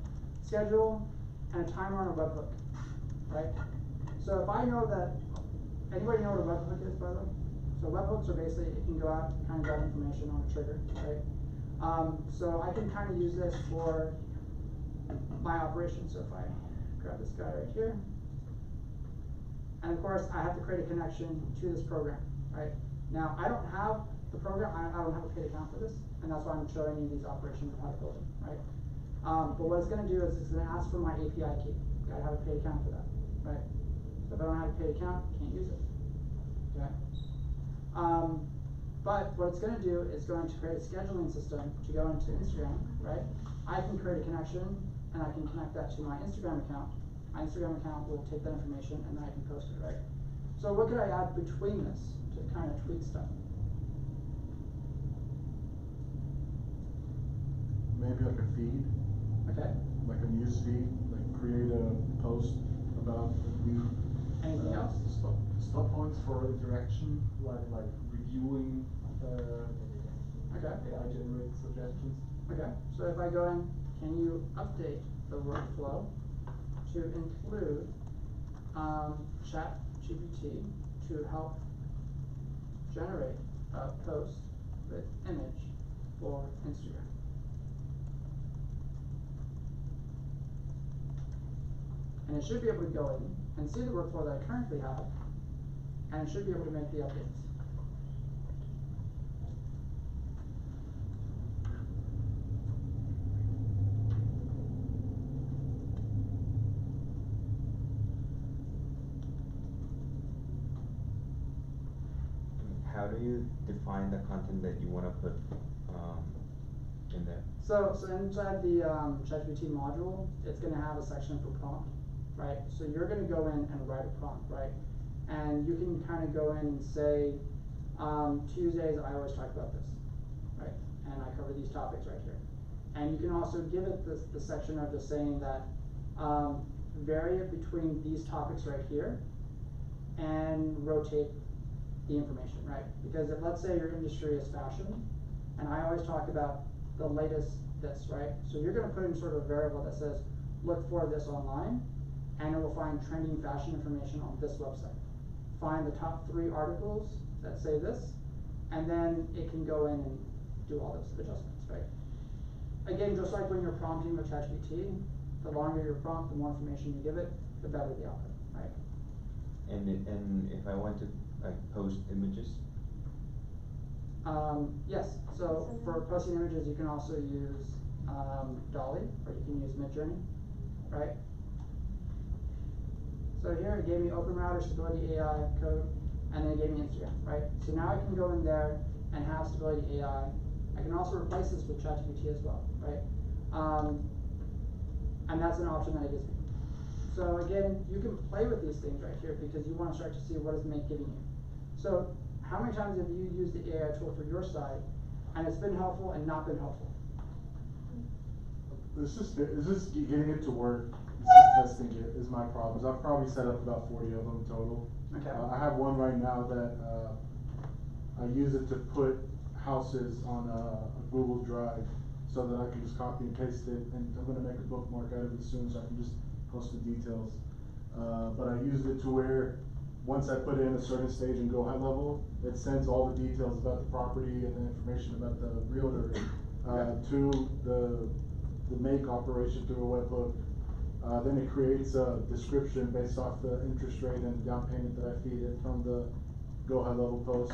schedule and a timer on a webhook, right? So if I know that, anybody know what a webhook is, by the way? So webhooks are basically, it can go out and kind of grab information on a trigger, right? So I can kind of use this for my operation. So if I grab this guy right here, and of course I have to create a connection to this program, right? Now I don't have the program, I don't have a paid account for this, and that's why I'm showing you these operations of how to build them, right? But what it's going to do is it's going to ask for my API key. You gotta have a paid account for that, right? So if I don't have a paid account, can't use it, okay? But what it's going to do is going to create a scheduling system to go into Instagram, right? I can create a connection and I can connect that to my Instagram account. My Instagram account will take that information and then I can post it, right? So what could I add between this to kind of tweak stuff? Maybe like a feed. Okay. Like a news feed, like create a post about a new. Anything else? Stop points for interaction, like reviewing Okay. AI generated suggestions. Okay, so if I go in, can you update the workflow to include ChatGPT to help generate a post with image for Instagram? And it should be able to go in and see the workflow that I currently have, and it should be able to make the updates. How do you define the content that you want to put in there? So inside the ChatGPT module, it's going to have a section for prompt, right? So you're going to go in and write a prompt, right? And you can kind of go in and say, Tuesdays I always talk about this, right? And I cover these topics right here. And you can also give it the section of just saying that vary it between these topics right here and rotate the information, right? Because if, let's say your industry is fashion, and I always talk about the latest this, right? So you're going to put in sort of a variable that says, look for this online, and it will find trending fashion information on this website. Find the top 3 articles that say this, and then it can go in and do all those adjustments, right? Again, just like when you're prompting with ChatGPT, the longer your prompt, the more information you give it, the better the output, right? And if I want to post images? Yes, so for posting images, you can also use Dolly, or you can use Midjourney, right? So here it gave me Open Router Stability AI code, and then it gave me Instagram, right? So now I can go in there and have Stability AI. I can also replace this with ChatGPT as well, right? And that's an option that it gives me. So again, you can play with these things right here because you wanna start to see what is Make giving you. So how many times have you used the AI tool for your site and it's been helpful and not been helpful? It's just getting it to work. It's just testing it is my problems. I've probably set up about 40 of them total. Okay. I have one right now that I use it to put houses on a Google Drive so that I can just copy and paste it, and I'm gonna make a bookmark out of it soon so I can just post the details. But I used it to where once I put it in a certain stage and go high level, it sends all the details about the property and the information about the realtor to the make operation through a webhook. Then it creates a description based off the interest rate and down payment that I feed it from the go high level post.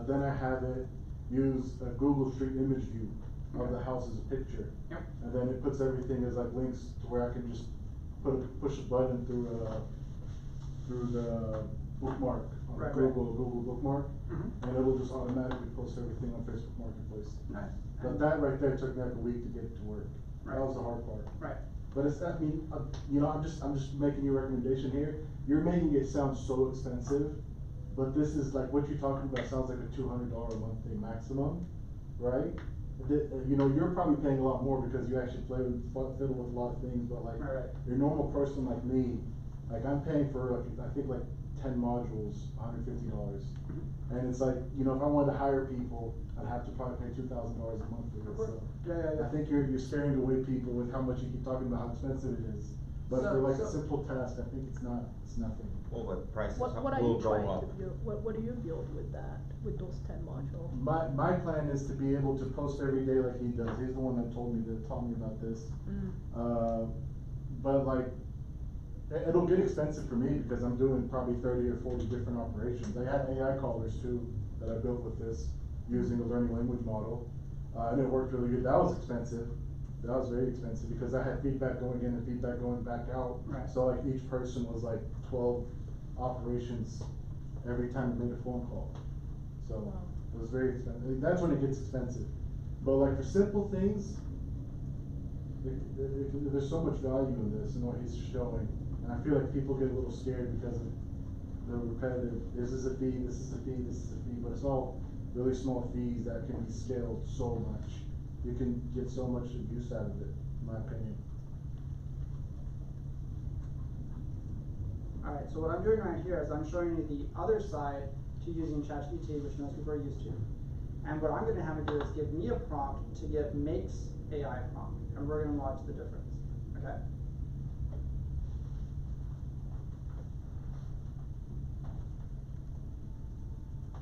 Then I have it use a Google Street image view of the house as a picture. Yep. And then it puts everything as like links to where I can just push a button through the bookmark on Right, Google bookmark, Mhm. and it'll just automatically post everything on Facebook Marketplace. Nice. But that right there took me like a week to get it to work. Right. That was the hard part. Right. But it's, I mean, you know, I'm just making you a recommendation here. You're making it sound so expensive, but this is like, what you're talking about sounds like a $200 a month thing maximum, right? You know, you're probably paying a lot more because you actually fiddle with a lot of things, but like, Right. your normal person like me, like I'm paying for like, I think like 10 modules, $150. And it's like, you know, if I wanted to hire people, I'd have to probably pay $2,000 a month for this, so. Yeah. I think you're scaring away people with how much you keep talking about how expensive it is. But for like a simple task, I think it's nothing. Well, but prices What are will you go trying up. to build, what do you build with that, with those 10 modules? My plan is to be able to post every day like he does. He's the one that taught me about this. But like, it'll get expensive for me because I'm doing probably 30 or 40 different operations. I had AI callers too that I built with this using a learning language model. And it worked really good. That was expensive. That was very expensive because I had feedback going in and feedback going back out. Right. So like each person was like 12 operations every time I made a phone call. So Wow. it was very expensive. That's when it gets expensive. But like for simple things, there's so much value in this and what he's showing. And I feel like people get a little scared because of the repetitive, this is a fee, this is a fee, this is a fee, but it's all really small fees that can be scaled so much. You can get so much use out of it, in my opinion. Alright, so what I'm doing right here is I'm showing you the other side to using ChatGPT, which most people are used to. And what I'm gonna have it do is give me a prompt to give Make's AI prompt, and we're gonna watch the difference, okay?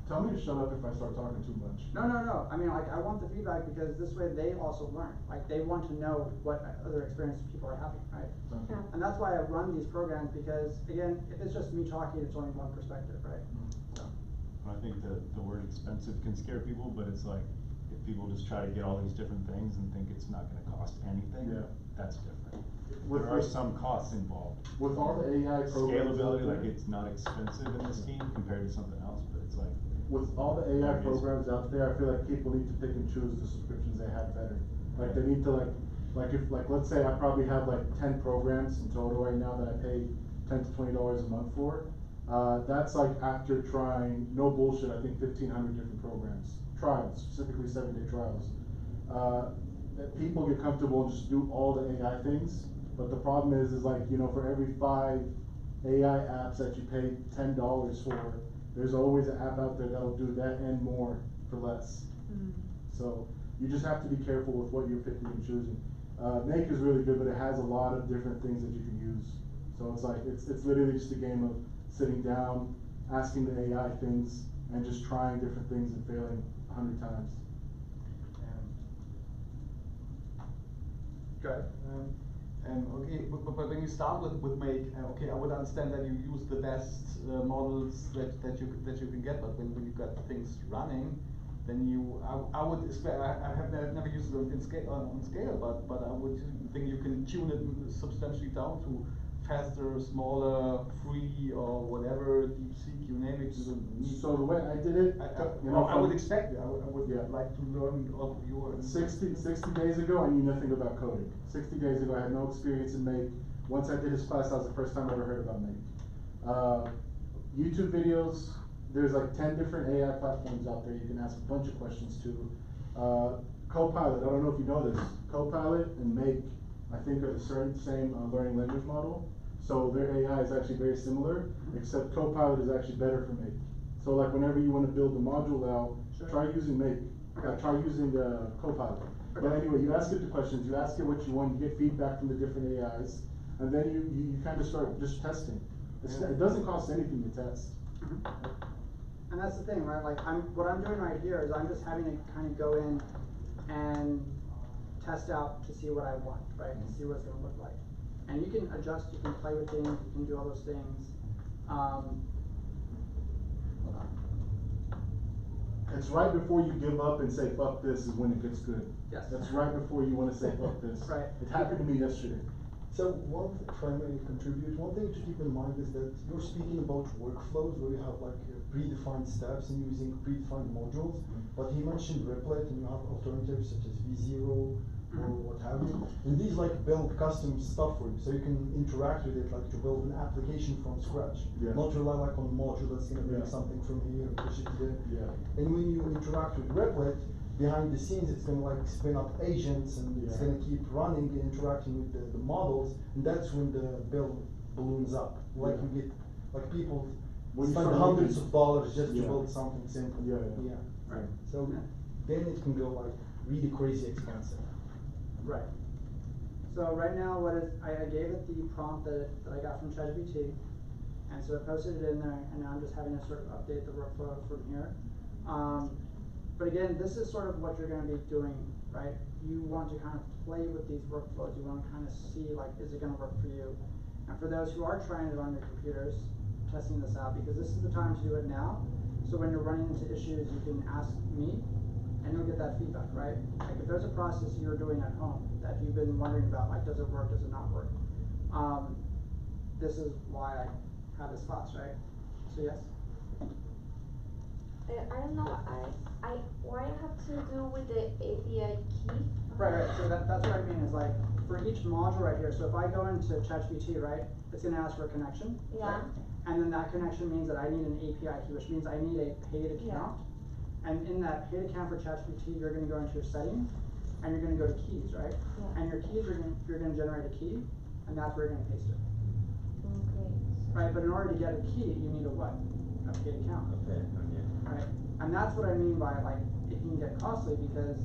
Tell me to shut up if I start talking too much. No. I mean, like, I want the feedback because this way they also learn. Like, they want to know what other experiences people are having, right? Yeah. And that's why I run these programs because, again, if it's just me talking, it's only one perspective, right? So. I think the word expensive can scare people, but it's like, if people just try to get all these different things and think it's not gonna cost anything, that's different. There are some costs involved. With all the AI programs out Scalability, there, like it's not expensive in the scheme compared to something else, but it's like. with all the AI programs out there, I feel like people need to pick and choose the subscriptions they have better. Like they need to let's say I probably have like 10 programs in total right now that I pay $10 to $20 a month for. That's like after trying, no bullshit, I think 1,500 different programs. Trials, specifically 7-day trials. People get comfortable and just do all the AI things, but the problem is like, you know, for every 5 AI apps that you pay $10 for, there's always an app out there that'll do that and more for less. So you just have to be careful with what you're picking and choosing. Make is really good, but it has a lot of different things that you can use. So it's like, it's literally just a game of sitting down, asking the AI things, and just trying different things and failing 100 times. Good. Okay, but when you start with Make, okay, I would understand that you use the best models that you can get, but when you got things running, then I would expect, I've never used it on scale, but I would think you can tune it substantially down to faster, smaller, free, or whatever, DeepSeek, you name it, you don't need. So the way I did it, you know, I would expect it, I would Yeah. like to learn of your. 60 days ago, I knew nothing about coding. 60 days ago, I had no experience in Make. Once I did his class, that was the first time I ever heard about Make. YouTube videos, there's like 10 different AI platforms out there you can ask a bunch of questions to. Copilot, I don't know if you know this, Copilot and Make, I think are the same learning language model. So their AI is actually very similar, except Copilot is actually better for Make. So like whenever you want to build a module out, try using Make, try using Copilot. But anyway, you ask it the questions, you ask it what you want, you get feedback from the different AIs, and then you kind of start just testing. It doesn't cost anything to test. And that's the thing, right? Like what I'm doing right here is I'm just having to kind of go in and test out to see what I want, right? To see what it's gonna look like. And you can adjust, you can play with things, you can do all those things. Hold on. It's right before you give up and say, fuck this, is when it gets good. Yes. That's right before you wanna say, fuck this. Right. It happened to me yesterday. So if I may contribute, one thing to keep in mind is that you're speaking about workflows where you have like predefined steps and using predefined modules, but he mentioned Replit and you have alternatives such as V0 or what have you, and these like build custom stuff for you, so you can interact with it like to build an application from scratch, not rely like on a module that's gonna bring something from here and push it to there. And when you interact with Replit, behind the scenes it's gonna like spin up agents and it's gonna keep running and interacting with the models, and that's when the bill balloons up. Like you get like people spend hundreds of dollars just to build something simple. Right. So then it can go like really crazy expensive. Right. So right now, I gave it the prompt that I got from ChatGPT, and so I posted it in there, and now I'm just having to sort of update the workflow from here. But again, this is sort of what you're going to be doing, right? You want to kind of play with these workflows. You want to kind of see, like, is it going to work for you? And for those who are trying it on your computers, testing this out, because this is the time to do it now. So when you're running into issues, you can ask me, and you'll get that feedback, right? Like if there's a process you're doing at home that you've been wondering about, like does it work, does it not work? This is why I have this class, right? So yes? I don't know, what I have to do with the API key? Right, so that's what I mean is like, for each module right here, so if I go into ChatGPT, right, it's gonna ask for a connection. Yeah. Right? And then that connection means that I need an API key, which means I need a paid account. And in that paid account for ChatGPT, you're gonna go into your settings, and you're gonna go to keys, right? Yeah. And your keys, you're gonna generate a key, and that's where you're gonna paste it. Okay. Right, but in order to get a key, you need a what? A paid account. Right, and that's what I mean by like, it can get costly because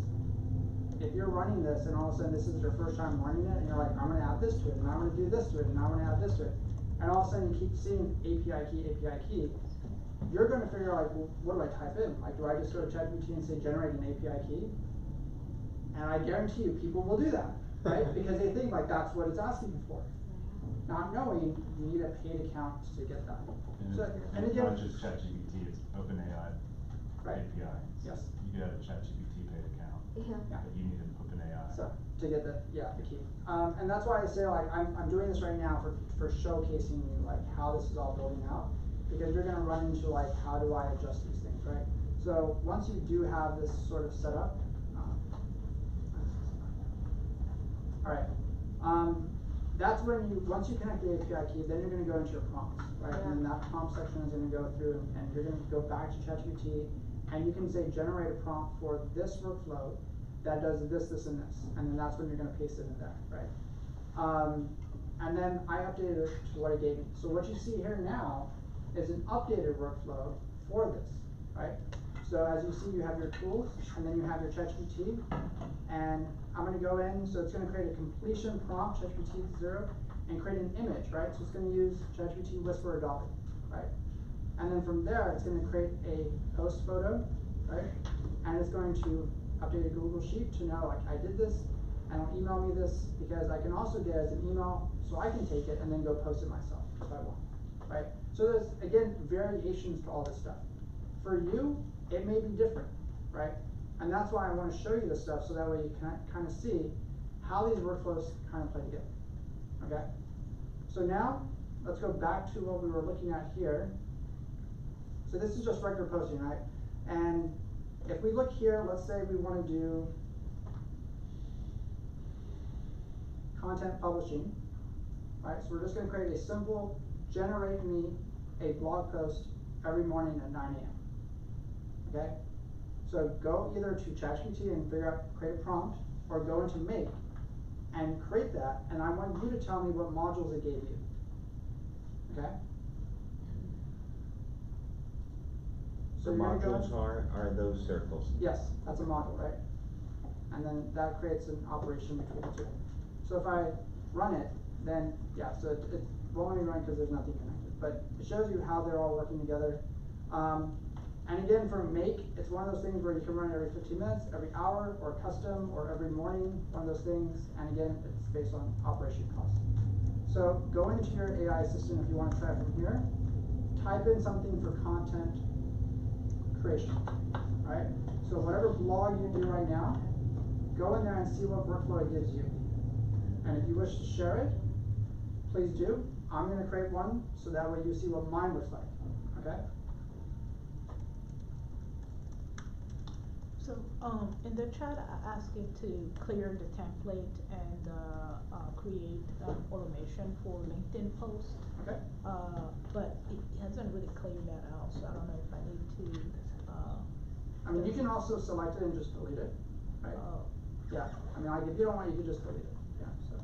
if you're running this and all of a sudden this is your first time running it and you're like, I'm gonna add this to it, and I'm gonna do this to it, and I'm gonna add this to it, and all of a sudden you keep seeing API key, you're gonna figure out like, well, what do I type in? Like, do I just go to ChatGPT and say generate an API key? And I guarantee you people will do that, right? Because they think like that's what it's asking you for. Not knowing you need a paid account to get that. And So, and it's again, not just ChatGPT, it's OpenAI API. Yes. You could have a ChatGPT paid account, but you need an OpenAI. So to get the key, and that's why I say like I'm doing this right now for showcasing you like how this is all building out, because you're gonna run into like how do I adjust these things, right? So once you do have this sort of set up, all right, that's when once you connect the API key, then you're gonna go into your prompts, right? Yeah. And then that prompt section is gonna go through, and you're gonna go back to ChatGPT, and you can say generate a prompt for this workflow that does this, this, and this, and then that's when you're gonna paste it in there, right? And then I updated it to what it gave me. So what you see here now is an updated workflow for this, right? So as you see, you have your tools, and then you have your ChatGPT, and I'm gonna go in, so it's gonna create a completion prompt, ChatGPT 0, and create an image, right? So it's gonna use ChatGPT Whisper or Dolly, right? And then from there, it's gonna create a post photo, right? And it's going to update a Google Sheet to know, like, I did this, and it'll email me this, because I can also get it as an email, so I can take it and then go post it myself, if I want, right? So there's, again, variations to all this stuff. For you, it may be different, right? And that's why I want to show you this stuff, so that way you can kind of see how these workflows kind of play together, okay? So now, let's go back to what we were looking at here. So this is just regular posting, right? And if we look here, let's say we want to do content publishing, right? So we're just going to create a simple generate me a blog post every morning at 9 a.m. Okay? So go either to ChatGPT and create a prompt, or go into Make and create that, and I want you to tell me what modules it gave you. Okay? The So you're gonna go modules are those circles. Yes, that's a module, right? And then that creates an operation between the two. So if I run it, then yeah, so it won't let me run because there's nothing connected. But it shows you how they're all working together. And again, for Make, it's one of those things where you can run it every 15 minutes, every hour, or custom, or every morning, one of those things. And again, it's based on operation cost. So go into your AI assistant if you want to try it from here. Type in something for content creation, right? So whatever blog you do right now, go in there and see what workflow it gives you. And if you wish to share it, please do. I'm going to create one so that way you see what mine looks like, okay? So, in the chat, I asked it to clear the template and create automation for LinkedIn post. Okay. But it hasn't really cleared that out, so I don't know if I need to. I mean, you can also select it and just delete it, right? Yeah. I mean, like if you don't want it, you can just delete it. Yeah. So.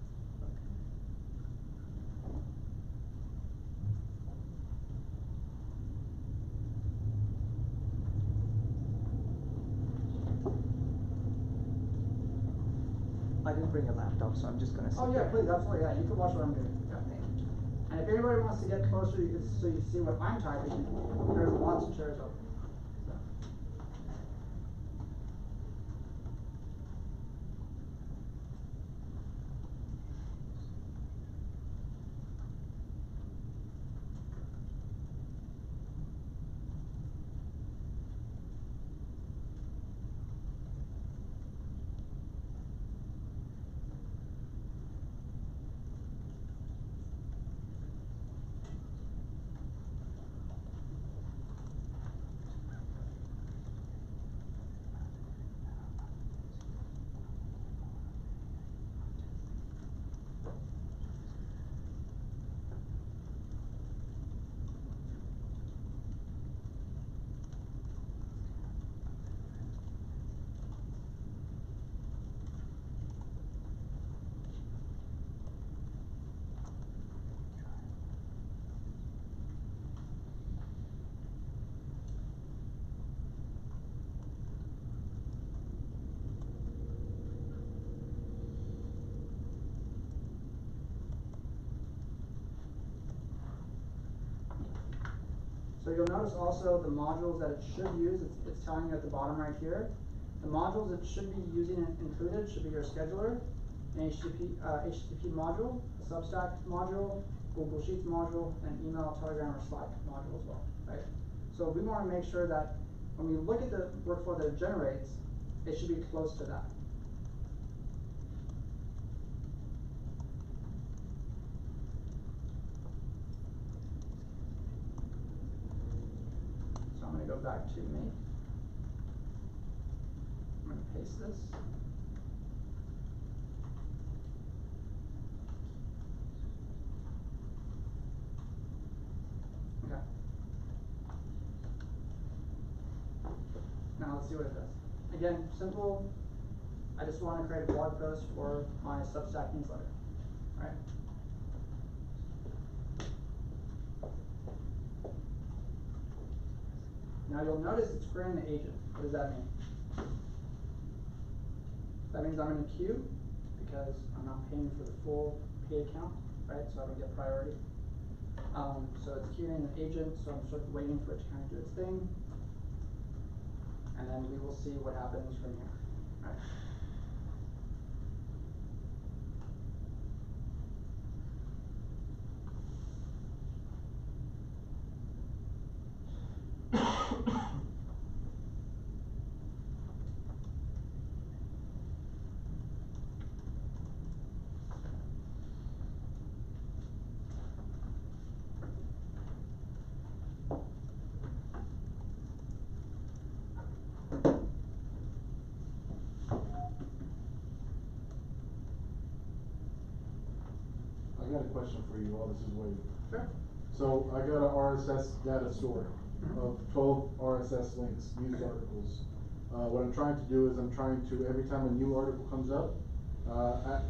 I didn't bring a laptop, so I'm just gonna sit Oh yeah, there. please, absolutely, yeah, you can watch what I'm doing. Yeah. And if anybody wants to get closer, you can so you see what I'm typing. There's lots of chairs open. So. So you'll notice also the modules that it should use, it's telling you at the bottom right here. The modules it should be using included should be your scheduler, an HTTP module, a Substack module, Google Sheets module, and email, Telegram, or Slack module as well, right? So we want to make sure that when we look at the workflow that it generates, it should be close to that. So I'm going to go back to Make. I'm going to paste this. Okay. Now let's see what it does. Again, simple. I just want to create a blog post for my Substack newsletter. All right. Now you'll notice it's creating an agent. What does that mean? That means I'm in a queue because I'm not paying for the full paid account, right? So I don't get priority. So it's queuing an agent, so I'm sort of waiting for it to kind of do its thing. And then we will see what happens from here, right? got a question for you while this is waiting. Sure. So I got a RSS data store of 12 RSS links, news articles. What I'm trying to do is I'm trying to, every time a new article comes up,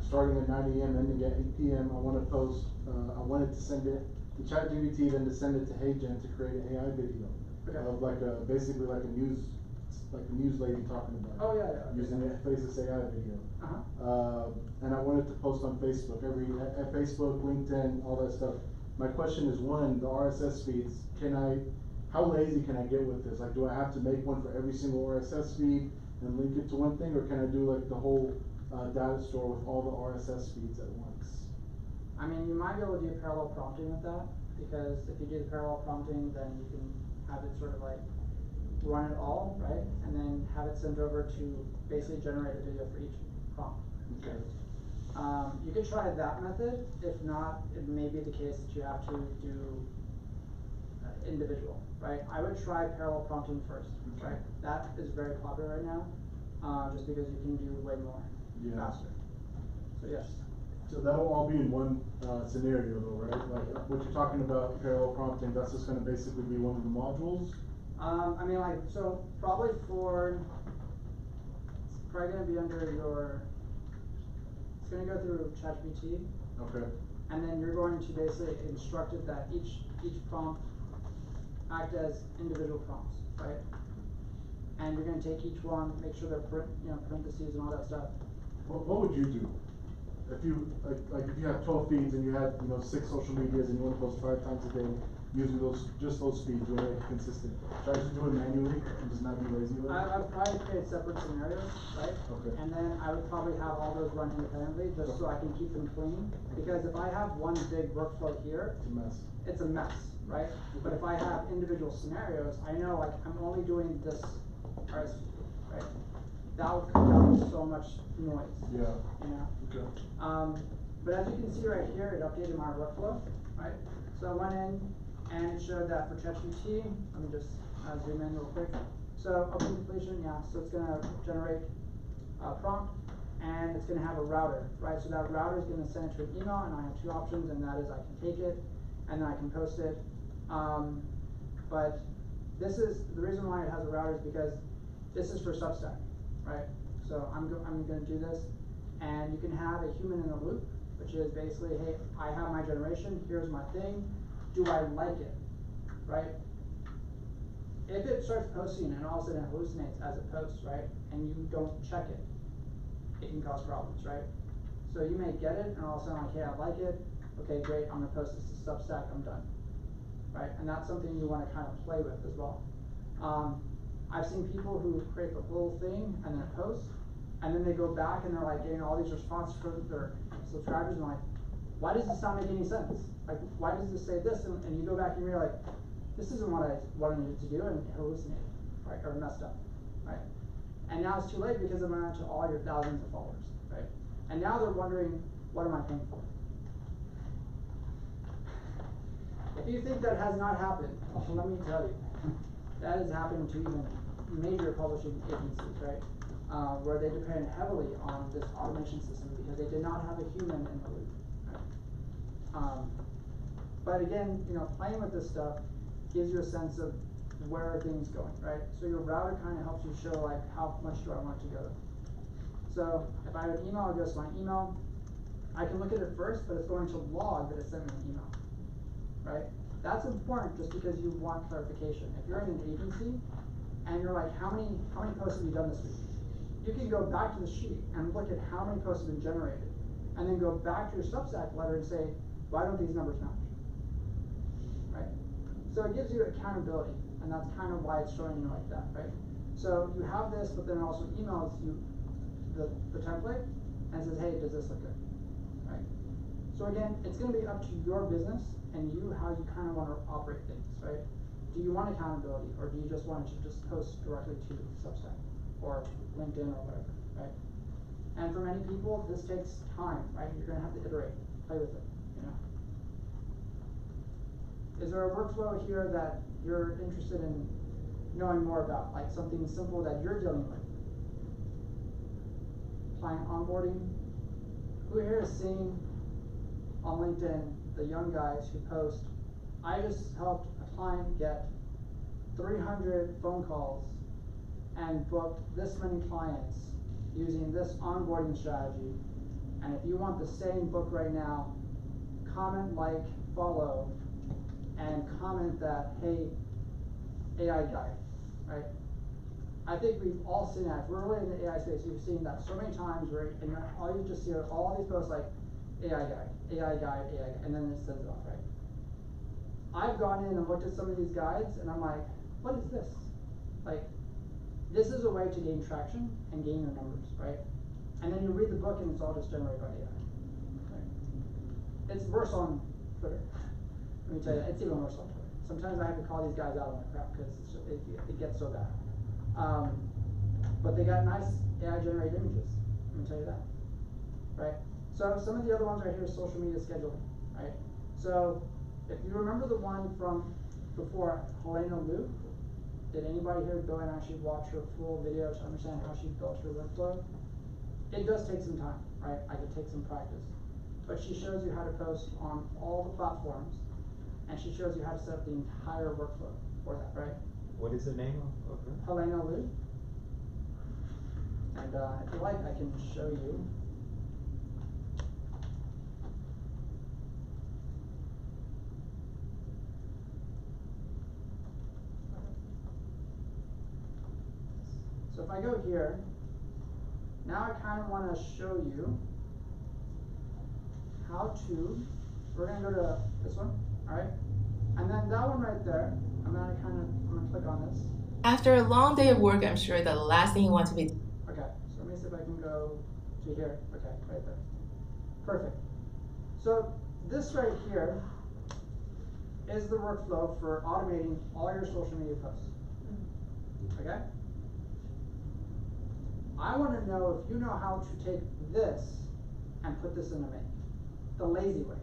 starting at 9 AM, ending at 8 PM, I want to post, I wanted to send it to ChatGPT, then to send it to HeyGen to create an AI video of like a, basically like a news lady talking about it. Oh, yeah. Using a Faces AI video. Uh-huh. And I wanted to post on Facebook, at Facebook, LinkedIn, all that stuff. My question is, one, the RSS feeds, how lazy can I get with this? Like, do I have to make one for every single RSS feed and link it to one thing, or can I do like the whole data store with all the RSS feeds at once? I mean, you might be able to do parallel prompting with that, because if you do the parallel prompting, then you can have it sort of like run it all, right? And then have it sent over to basically generate a video for each prompt. Okay. You could try that method. If not, it may be the case that you have to do individual, right? I would try parallel prompting first, right? That is very popular right now, just because you can do way more faster. So yes. So that'll all be in one scenario though, right? Like what you're talking about, parallel prompting, that's just gonna basically be one of the modules? I mean, like, so probably it's probably gonna be under it's gonna go through ChatGPT. Okay. And then you're going to basically instruct it that each prompt act as individual prompts, right? And you're gonna take each one, make sure they're parentheses and all that stuff. What would you do? If you, like if you have 12 feeds and you had, 6 social medias and you wanna post 5 times a day using just those feeds, you wanna make it consistent. Should I just do it manually and just not be lazy with it? I would probably create separate scenarios, right? Okay. And then I would probably have all those run independently, just so I can keep them clean. Because if I have one big workflow here, It's a mess. it's a mess, right? But if I have individual scenarios, I know like I'm only doing this RSVP, right? That would cut down so much noise. Yeah. Okay. Okay. But as you can see right here, it updated my workflow, right? So I went in and it showed that for ChatGPT, let me just zoom in real quick. So open completion, yeah, so it's gonna generate a prompt and it's gonna have a router, right? So that router is gonna send it to an email, and I have 2 options, and that is I can take it and then I can post it. But this is, the reason why it has a router is because this is for Substack, right? So I'm gonna do this, and you can have a human in the loop, which is basically, hey, I have my generation, here's my thing, do I like it, right? If it starts posting and all of a sudden it hallucinates as it posts, right, and you don't check it, it can cause problems, right? So you may get it and all of a sudden like, hey, I like it, okay, great, I'm gonna post this to Substack, I'm done, right? And that's something you wanna kind of play with as well. I've seen people who create the whole thing and then it posts, and then they go back and they're like getting all these responses from their subscribers, and like, why does this not make any sense? Like, why does this say this? And you go back and you're like, this isn't what I needed to do, and it hallucinated, right, or messed up, right? And now it's too late because it went out to all your thousands of followers, right? And now they're wondering, what am I paying for? If you think that has not happened, let me tell you, that has happened to even major publishing agencies, right? Where they depend heavily on this automation system because they did not have a human in the loop, right? But again, playing with this stuff gives you a sense of where are things going, right? So your router kind of helps you show like how much do I want to go. So if I have an email, it goes to my email. I can look at it first, but it's going to log that it sent me an email, right? That's important just because you want clarification. If you're in an agency and you're like, how many posts have you done this week? You can go back to the sheet and look at how many posts have been generated, and then go back to your Substack letter and say, why don't these numbers match? Right? So it gives you accountability, and that's kind of why it's showing you like that, right? So you have this, but then it also emails you the template and says, hey, does this look good? Right? So again, it's going to be up to your business and you how you kind of want to operate things, right? Do you want accountability, or do you just want it to just post directly to Substack or LinkedIn or whatever, right? And for many people, this takes time, right? You're going to have to iterate, play with it, Is there a workflow here that you're interested in knowing more about, like something simple that you're dealing with? Client onboarding. Who here is seeing on LinkedIn, the young guys who post, I just helped a client get 300 phone calls and booked this many clients using this onboarding strategy. And if you want the same book right now, comment, like, follow, and comment that, hey, AI guy, right? I think we've all seen that. If we're really in the AI space, we've seen that so many times, right? And all you just see are all these posts like, AI guy, AI guy, AI guy, and then it sends it off, right? I've gone in and looked at some of these guides, and I'm like, what is this? Like, this is a way to gain traction and gain your numbers, right? And then you read the book, and it's all just generated by AI. Right? It's worse on Twitter. Let me tell you, it's even worse on Twitter. Sometimes I have to call these guys out on their crap because it gets so bad. But they got nice AI-generated images. Let me tell you that, right? So some of the other ones right here is social media scheduling, right? So if you remember the one from before, Helena Liu, did anybody here go and actually watch her full video to understand how she built her workflow? It does take some time, right? I could take some practice. But she shows you how to post on all the platforms, and she shows you how to set up the entire workflow for that, right? What is the name of her? Helena Liu. And if you like, I can show you. So if I go here, now I kind of want to show you how to, we're going to go to this one, all right? And then that one right there, I'm going to click on this. After a long day of work, I'm sure the last thing you want to be. Okay, so let me see if I can go to here. Okay, right there. Perfect. So this right here is the workflow for automating all your social media posts. Okay? I want to know if you know how to take this and put this in a make. The lazy way.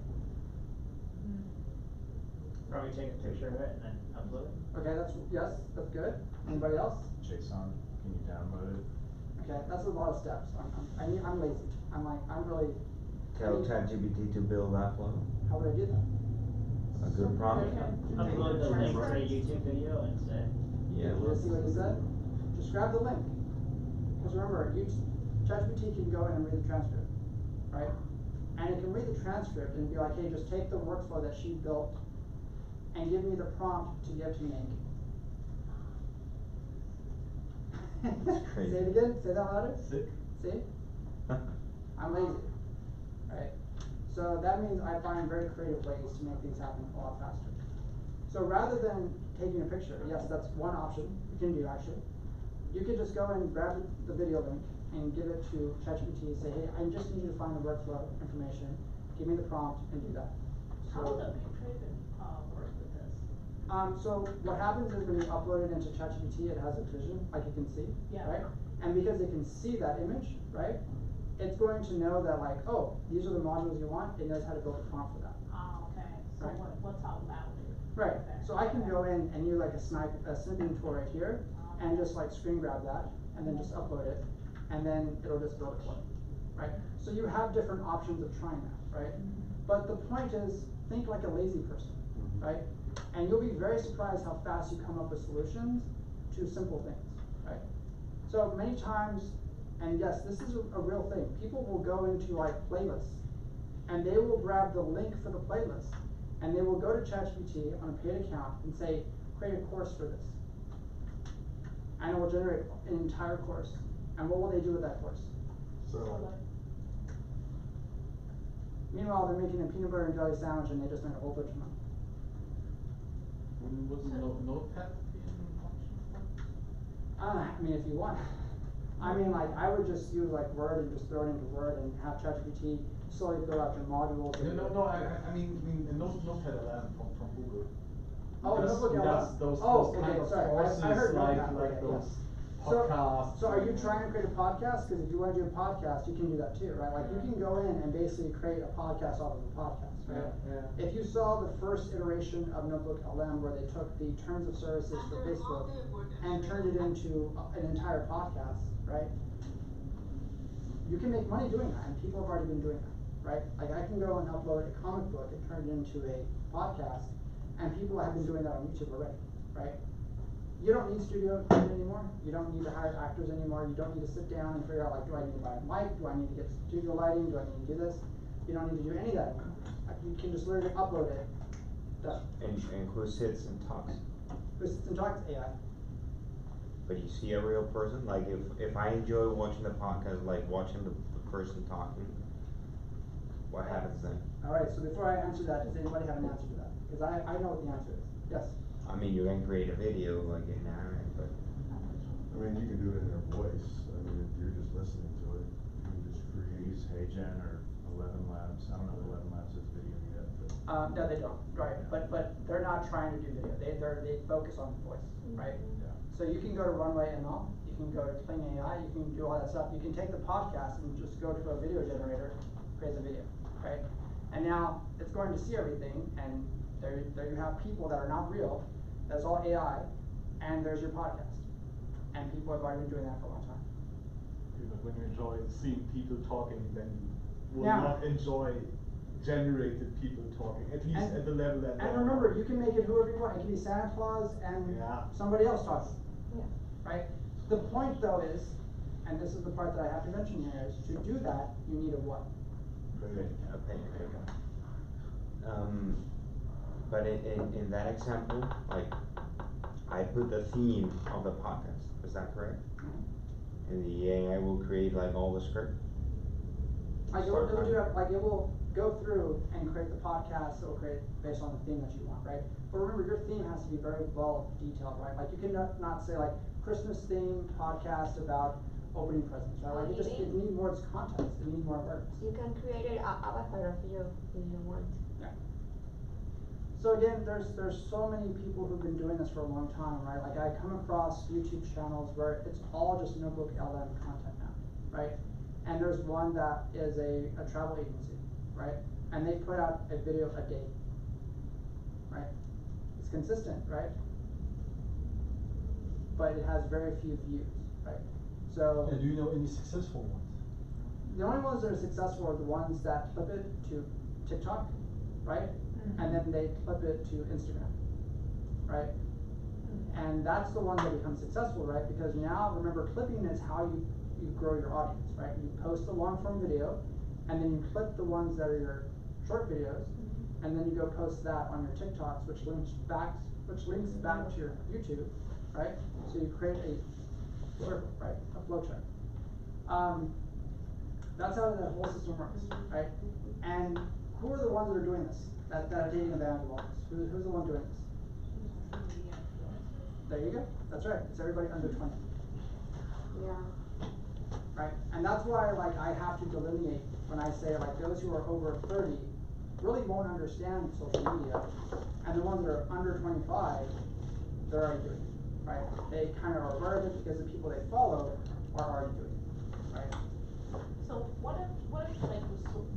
Probably take a picture of it and then upload it. Okay, yes, that's good. Anybody else? JSON, can you download it? Okay, that's a lot of steps. I'm lazy. I'm really. Tell ChatGPT to build that flow. How would I do that? A good prompt. Upload the link to a YouTube video and say. Yeah. You see what he said? Just grab the link. Because remember, ChatGPT can go in and read the transcript, right? And it can read the transcript and be like, hey, just take the workflow that she built and give me the prompt to give to make. That's crazy. Say it again. Say that louder. Sick. See? I'm lazy, right? So that means I find very creative ways to make things happen a lot faster. So rather than taking a picture, yes, that's one option you can do actually. You could just go and grab the video link and give it to ChatGPT and say, hey, I just need you to find the workflow information, give me the prompt, and do that. How would the computer work with this? So what happens is when you upload it into ChatGPT, it has a vision, like you can see, Yeah. right? And because it can see that image, right, it's going to know that like, oh, these are the modules you want, it knows how to build a prompt for that. Oh, okay. So Right. what's out loud? Right, Okay. so I can go in and do like a snipping tool right here, and just like screen grab that, and then just upload it, and then it'll just build it for you, right? So you have different options of trying that, right? But the point is, think like a lazy person, right? And you'll be very surprised how fast you come up with solutions to simple things, right? So many times, and yes, this is a real thing, people will go into like playlists, and they will grab the link for the playlist, and they will go to ChatGPT on a paid account and say, create a course for this. And it will generate an entire course. And what will they do with that course? So, Meanwhile, they're making a peanut butter and jelly sandwich and they just made a whole bunch of money. Wasn't Notepad I mean, if you want. I mean, like, I would just use like Word and just throw it into Word and have ChatGPT slowly build out your modules. No, I mean Notepad 11 from Google. Oh, Because Notebook it 11. does those Oh, kind okay, of sorry. courses I heard like Notepad, okay, those yeah. podcasts. So are you trying to create a podcast? Because if you want to do a podcast, you can do that too, right? Like you can go in and basically create a podcast off of a podcast, right? Yeah. If you saw the first iteration of Notebook LM where they took the terms of services for Facebook and turned it into an entire podcast, right? You can make money doing that, and people have already been doing that, right? Like I can go and upload a comic book and turn it into a podcast, and people have been doing that on YouTube already, right? You don't need studio equipment anymore. You don't need to hire actors anymore. You don't need to sit down and figure out like, do I need to buy a mic? Do I need to get studio lighting? Do I need to do this? You don't need to do any of that anymore. You can just literally upload it. Done. And who sits and talks? Who sits and talks? AI. But you see a real person? Like if I enjoy watching the podcast, like watching the person talking, what happens then? Alright, so before I answer that, does anybody have an answer to that? Because I know what the answer is. Yes? I mean, you can create a video, like a narrative, but. I mean, you can do it in their voice. I mean, if you're just listening to it, you can just create. Use HeyGen or 11 Labs. I don't know if 11 Labs has video yet, but. No, they don't, right, but they're not trying to do video, they focus on voice, right? Yeah. So you can go to Runway ML, you can go to Clean AI, you can do all that stuff, you can take the podcast and just go to a video generator, create the video, right? And now, it's going to see everything, and there you have people that are not real, that's all AI, and there's your podcast. And people have already been doing that for a long time. But when you enjoy seeing people talking, then you will Yeah. not enjoy generated people talking, at least at the level that. And remember, you can make it whoever you want, it can be Santa Claus and somebody else talking. Yeah. Right? The point though is, and this is the part that I have to mention here, is to do that, you need a what? But in that example, like, I put the theme of the podcast, is that correct? And the AI will create like all the script? Like it will go through and create the podcast, it will create based on the theme that you want, right? But remember, your theme has to be very well detailed, right? Like you can not say like Christmas theme podcast about opening presents, right? Like it needs more context, it needs more words. You can create an avatar of you if you want. Yeah. So again, there's so many people who've been doing this for a long time, right? Like I come across YouTube channels where it's all just notebook LM content now, right? And there's one that is a travel agency, right? And they put out a video a day, right? It's consistent, right? But it has very few views, right? So. Do you know any successful ones? The only ones that are successful are the ones that flip it to TikTok, right? And then they flip it to Instagram, right? And that's the one that becomes successful, right? Because now, remember, clipping is how you grow your audience, right? You post the long form video, and then you clip the ones that are your short videos, and then you go post that on your TikToks, which links back to your YouTube, right? So you create a circle, right? A flow chart. That's how the whole system works, right? And who are the ones that are doing this? That are dating evangelists. Who's the one doing this? There you go. That's right. It's everybody under 20. Yeah. Right? And that's why like I have to delineate when I say like those who are over 30 really won't understand social media, and the ones that are under 25, they're already doing it. Right? They kind of are aware of it because the people they follow are already doing it. Right? So what if like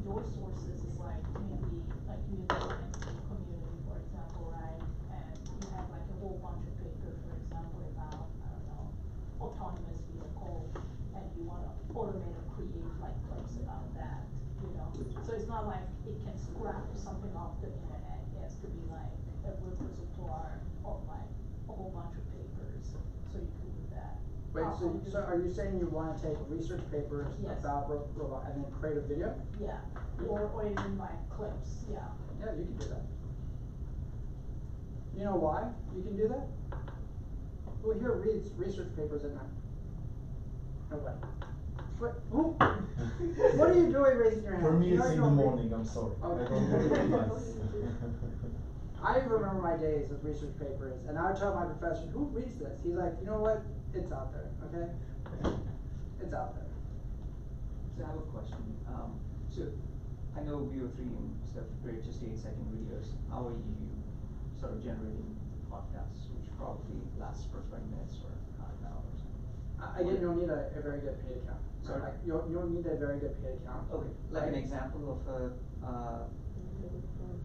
your sources is like maybe like university community, for example, right? And you have like a whole bunch of papers, for example, about, I don't know, autonomous vehicle, and you want to automate or create like clips about that, you know? So it's not like it can scrap something off the internet. It has to be like a repository of like a whole bunch of papers, so you can do that. Wait, so are you saying you want to take research papers about robot and then create a video? Yeah, or even like clips, yeah. Yeah, you can do that. You know why you can do that? Who here reads research papers at night? Nobody. What are you doing raising your hand? For me, You know it's you in the don't read- morning, I'm sorry. Okay. I don't read nights. I remember my days with research papers, and I would tell my professor, who reads this? He's like, you know what? It's out there, okay? It's out there. So I have a question. So I know VO3 and stuff create just 8-second videos. How are you sort of generating podcasts, which probably lasts for 20 minutes or half an hour or something? Again, you'll need a very good paid account. Sorry? Like, you'll need a very good paid account. Okay, like an Right? example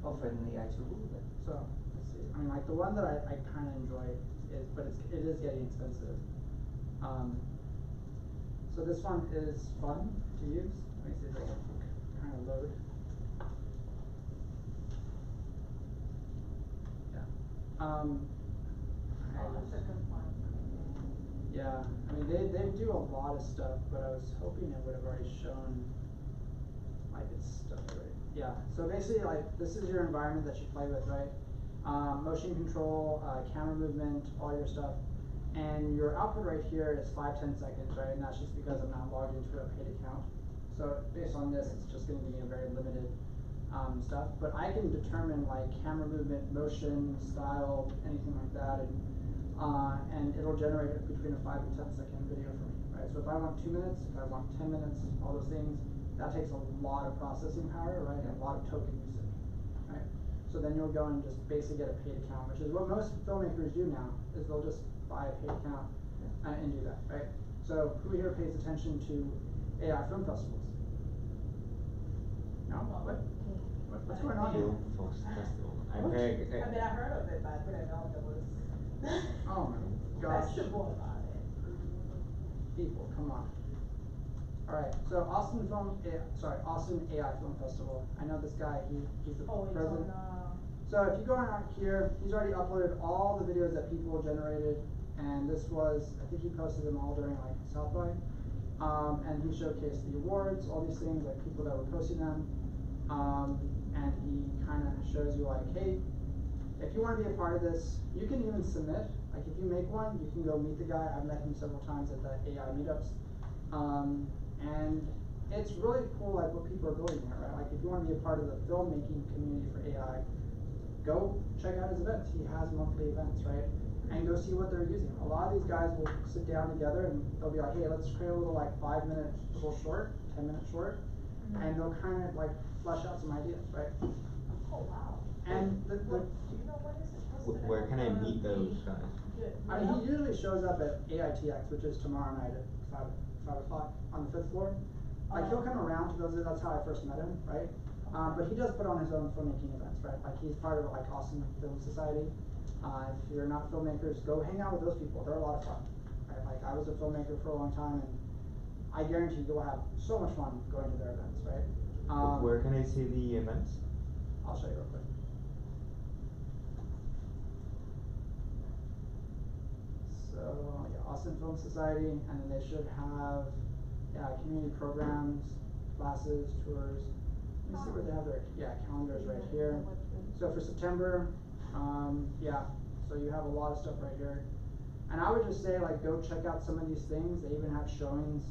of an AI tool that. So, let's see. I mean, like the one that I kind of enjoy is, but it is getting expensive. So this one is fun to use. Let me see if I can kind of load. Oh, that's a good point. Yeah, I mean, they do a lot of stuff, but I was hoping it would have already shown, like, its stuff right. Yeah, so basically, like, this is your environment that you play with, right? Motion control, camera movement, all your stuff. And your output right here is 5-10 seconds, right? And that's just because I'm not logged into a paid account. So based on this, it's just gonna be a very limited stuff. But I can determine like camera movement, motion, style, anything like that, and it'll generate between a 5 and 10 second video for me, right? So if I want 2 minutes, if I want 10 minutes, all those things, that takes a lot of processing power, right? And a lot of token usage, right? So then you'll go and just basically get a paid account, which is what most filmmakers do now, is they'll just buy a paid account and do that, right? So who here pays attention to AI film festivals? No? What's going on here? Film festival. I mean, I heard of it, but I didn't know there was Oh my gosh. festival about it. People, come on. Alright, so Austin AI Film Festival. I know this guy, he's the Oh, it's president. on, So if you go on here, he's already uploaded all the videos that people generated, and this was, I think he posted them all during like South by. And he showcased the awards, all these things, like people that were posting them. And he kind of shows you like, hey, if you want to be a part of this, you can even submit. Like if you make one, you can go meet the guy. I've met him several times at the AI meetups. And it's really cool like what people are building here, right? Like if you want to be a part of the filmmaking community for AI, go check out his events. He has monthly events, right? And go see what they're using. A lot of these guys will sit down together and they'll be like, hey, let's create a little like 5-minute little short, 10-minute short, and they'll kind of like flesh out some ideas, right? Oh, wow. And Do you know what is it? Where can I meet those guys? Good. I mean, he usually shows up at AITX, which is tomorrow night at 5 o'clock on the 5th floor. Like he'll come around to those, that's how I first met him, right? But he does put on his own filmmaking events, right? Like he's part of like Austin Film Society. If you're not filmmakers, go hang out with those people. They're a lot of fun, right? Like I was a filmmaker for a long time, and I guarantee you'll have so much fun going to their events, right? Where can I see the events? I'll show you real quick. So yeah, Austin Film Society, and then they should have community programs, classes, tours. Let me see where they have their calendars right here. So for September, so you have a lot of stuff right here. And I would just say like go check out some of these things. They even have showings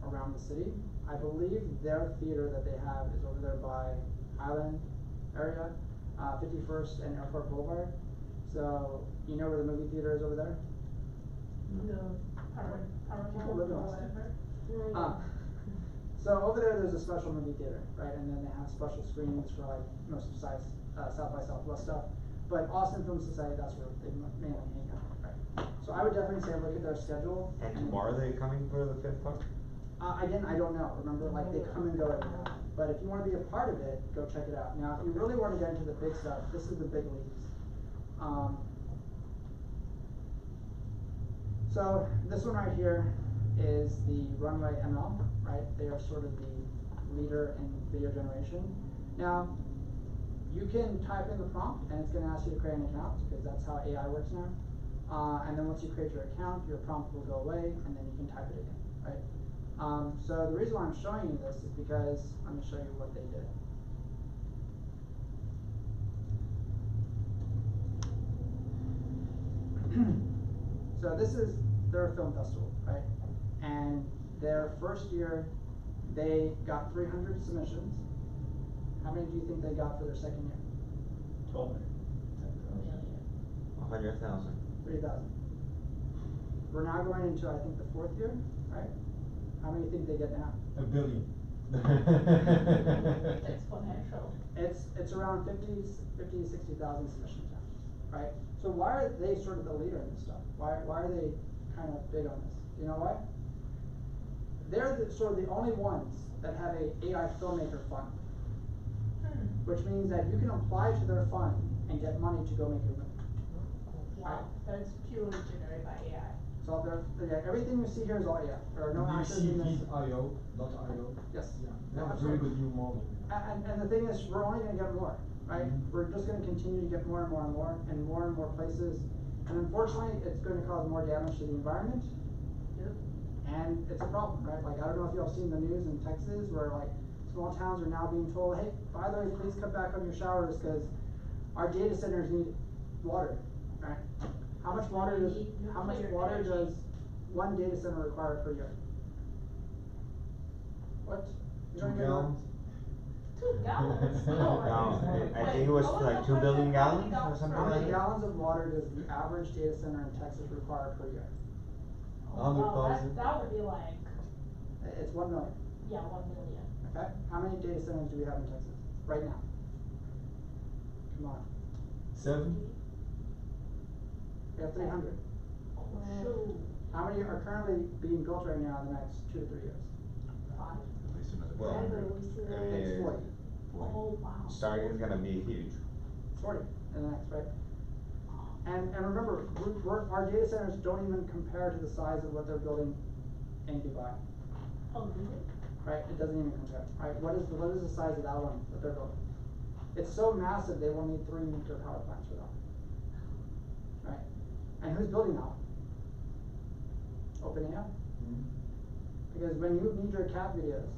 around the city. I believe their theater that they have is over there by Highland area, 51st and Airport Boulevard. So you know where the movie theater is over there? The People live in or Austin. whatever. So over there's a special movie theater, right? And then they have special screenings for like most besides South by Southwest stuff. But Austin Film Society, that's where they mainly hang out, right? So I would definitely say look at their schedule. And tomorrow they coming for the 5th part? Again, I don't know. Remember, like they come and go every night. But if you want to be a part of it, go check it out. Now, if you really want to get into the big stuff, this is the big leagues. So this one right here is the Runway ML, right? They are sort of the leader in video generation. Now, you can type in the prompt and it's going to ask you to create an account because that's how AI works now. And then once you create your account, your prompt will go away and then you can type it again, right? So the reason why I'm showing you this is because I'm going to show you what they did. So this is their film festival, right? And their first year, they got 300 submissions. How many do you think they got for their second year? 100,000. 3,000. We're now going into, I think, the 4th year, right? How many think they get now? 1 billion. Exponential. It's around 50 to 60,000 submissions now, right? So why are they sort of the leader in this stuff? Why are they kind of big on this? You know why? They're sort of the only ones that have a AI filmmaker fund, which means that you can apply to their fund and get money to go make your movie. Wow, that's purely generated by AI. So everything you see here is all AI. There are no actors in this. .io. Yes. Yeah, that's a very good new model. And the thing is, we're only going to get more. right? We're just gonna continue to get more and more and more, and more places. And unfortunately, it's gonna cause more damage to the environment. And it's a problem, right? Like, I don't know if y'all seen the news in Texas where like small towns are now being told, hey, by the way, please cut back on your showers because our data centers need water, right? How much water does one data center require per year? What? You don't 2 even know? gallons. 2 gallons? No, I think it was like 2 billion gallons or something How like many that. gallons of water does the average data center in Texas require per year? 100,000. That would be like, It's 1 million. yeah, 1 million. Okay, how many data centers do we have in Texas right now? Come on, 7. we have 300. Shoot. How many are currently being built right now in the next 2 to 3 years? 5. Well, It's 40. Oh, wow. starting is gonna be huge. 40 in the next, right? And remember, our data centers don't even compare to the size of what they're building in Dubai, Oh, really? right? It doesn't even compare, right? What is the size of that one that they're building? It's so massive they will need 3 nuclear power plants for that, right? And who's building that one? OpenAI. Because when you need your cat videos,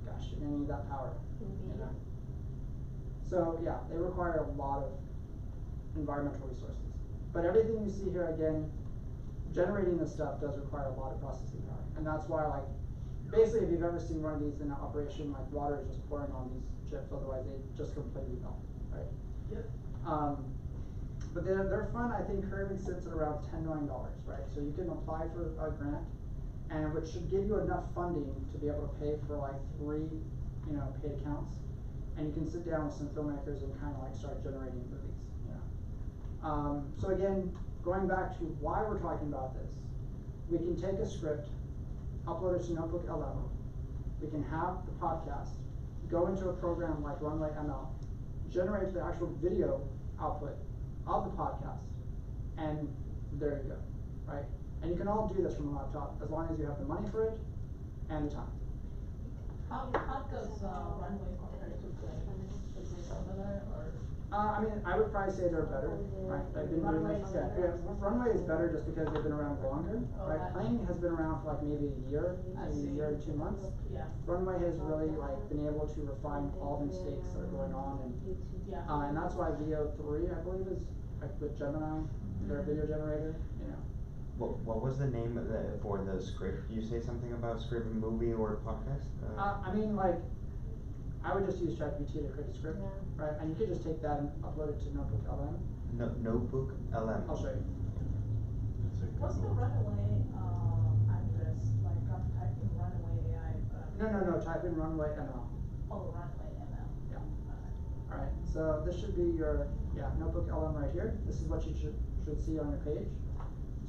gosh, you're gonna need that power. You know? So yeah, they require a lot of environmental resources. But everything you see here, again, generating this stuff does require a lot of processing power. And that's why, like, basically if you've ever seen one of these in operation, like water is just pouring on these chips, otherwise they just completely melt, right? Yep. But their fund, I think, currently sits at around $10 million, right? So you can apply for a grant, and which should give you enough funding to be able to pay for like 3, paid accounts. And you can sit down with some filmmakers and kind of like start generating movies, So again, going back to why we're talking about this, we can take a script, upload it to Notebook LM, we can have the podcast, go into a program like Runway ML, generate the actual video output of the podcast, and there you go, right? And you can all do this from a laptop as long as you have the money for it and the time. How does Runway compare to Tame? Is it similar or? I mean, I would probably say they're better, right? They've been doing Runway this, is yeah, better. Runway is better just because they've been around longer, right? Okay. Tame has been around for like maybe a year, I maybe a see. year or 2 months. Yeah. Runway has really like been able to refine all the mistakes that are going on, and Yeah. and that's why VO3, I believe, is like with Gemini, their video generator, What was the name for the script? You say something about script, movie, or podcast? I mean, like, I would just use ChatGPT to create a script, right? And you could just take that and upload it to Notebook LM. Notebook LM. I'll show you. What's the Runway address? Like I'm typing Runway AI, but No, type in Runway ML. Oh, Runway ML. Yeah. Alright, so this should be your, Notebook LM right here. This is what you should see on your page.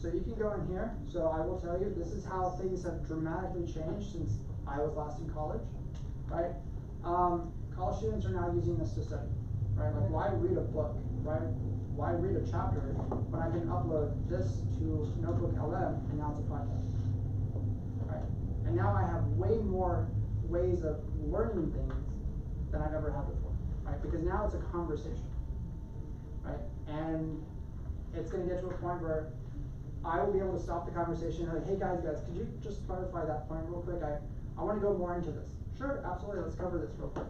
So you can go in here. So I will tell you, this is how things have dramatically changed since I was last in college, right? College students are now using this to study, right? Like, why read a book, right? Why read a chapter when I can upload this to Notebook LM and now it's a podcast, right? And now I have way more ways of learning things than I've ever had before, right? Because now it's a conversation, right? And it's gonna get to a point where I will be able to stop the conversation and like, hey guys, could you just clarify that point real quick? I wanna go more into this. Sure, absolutely, let's cover this real quick.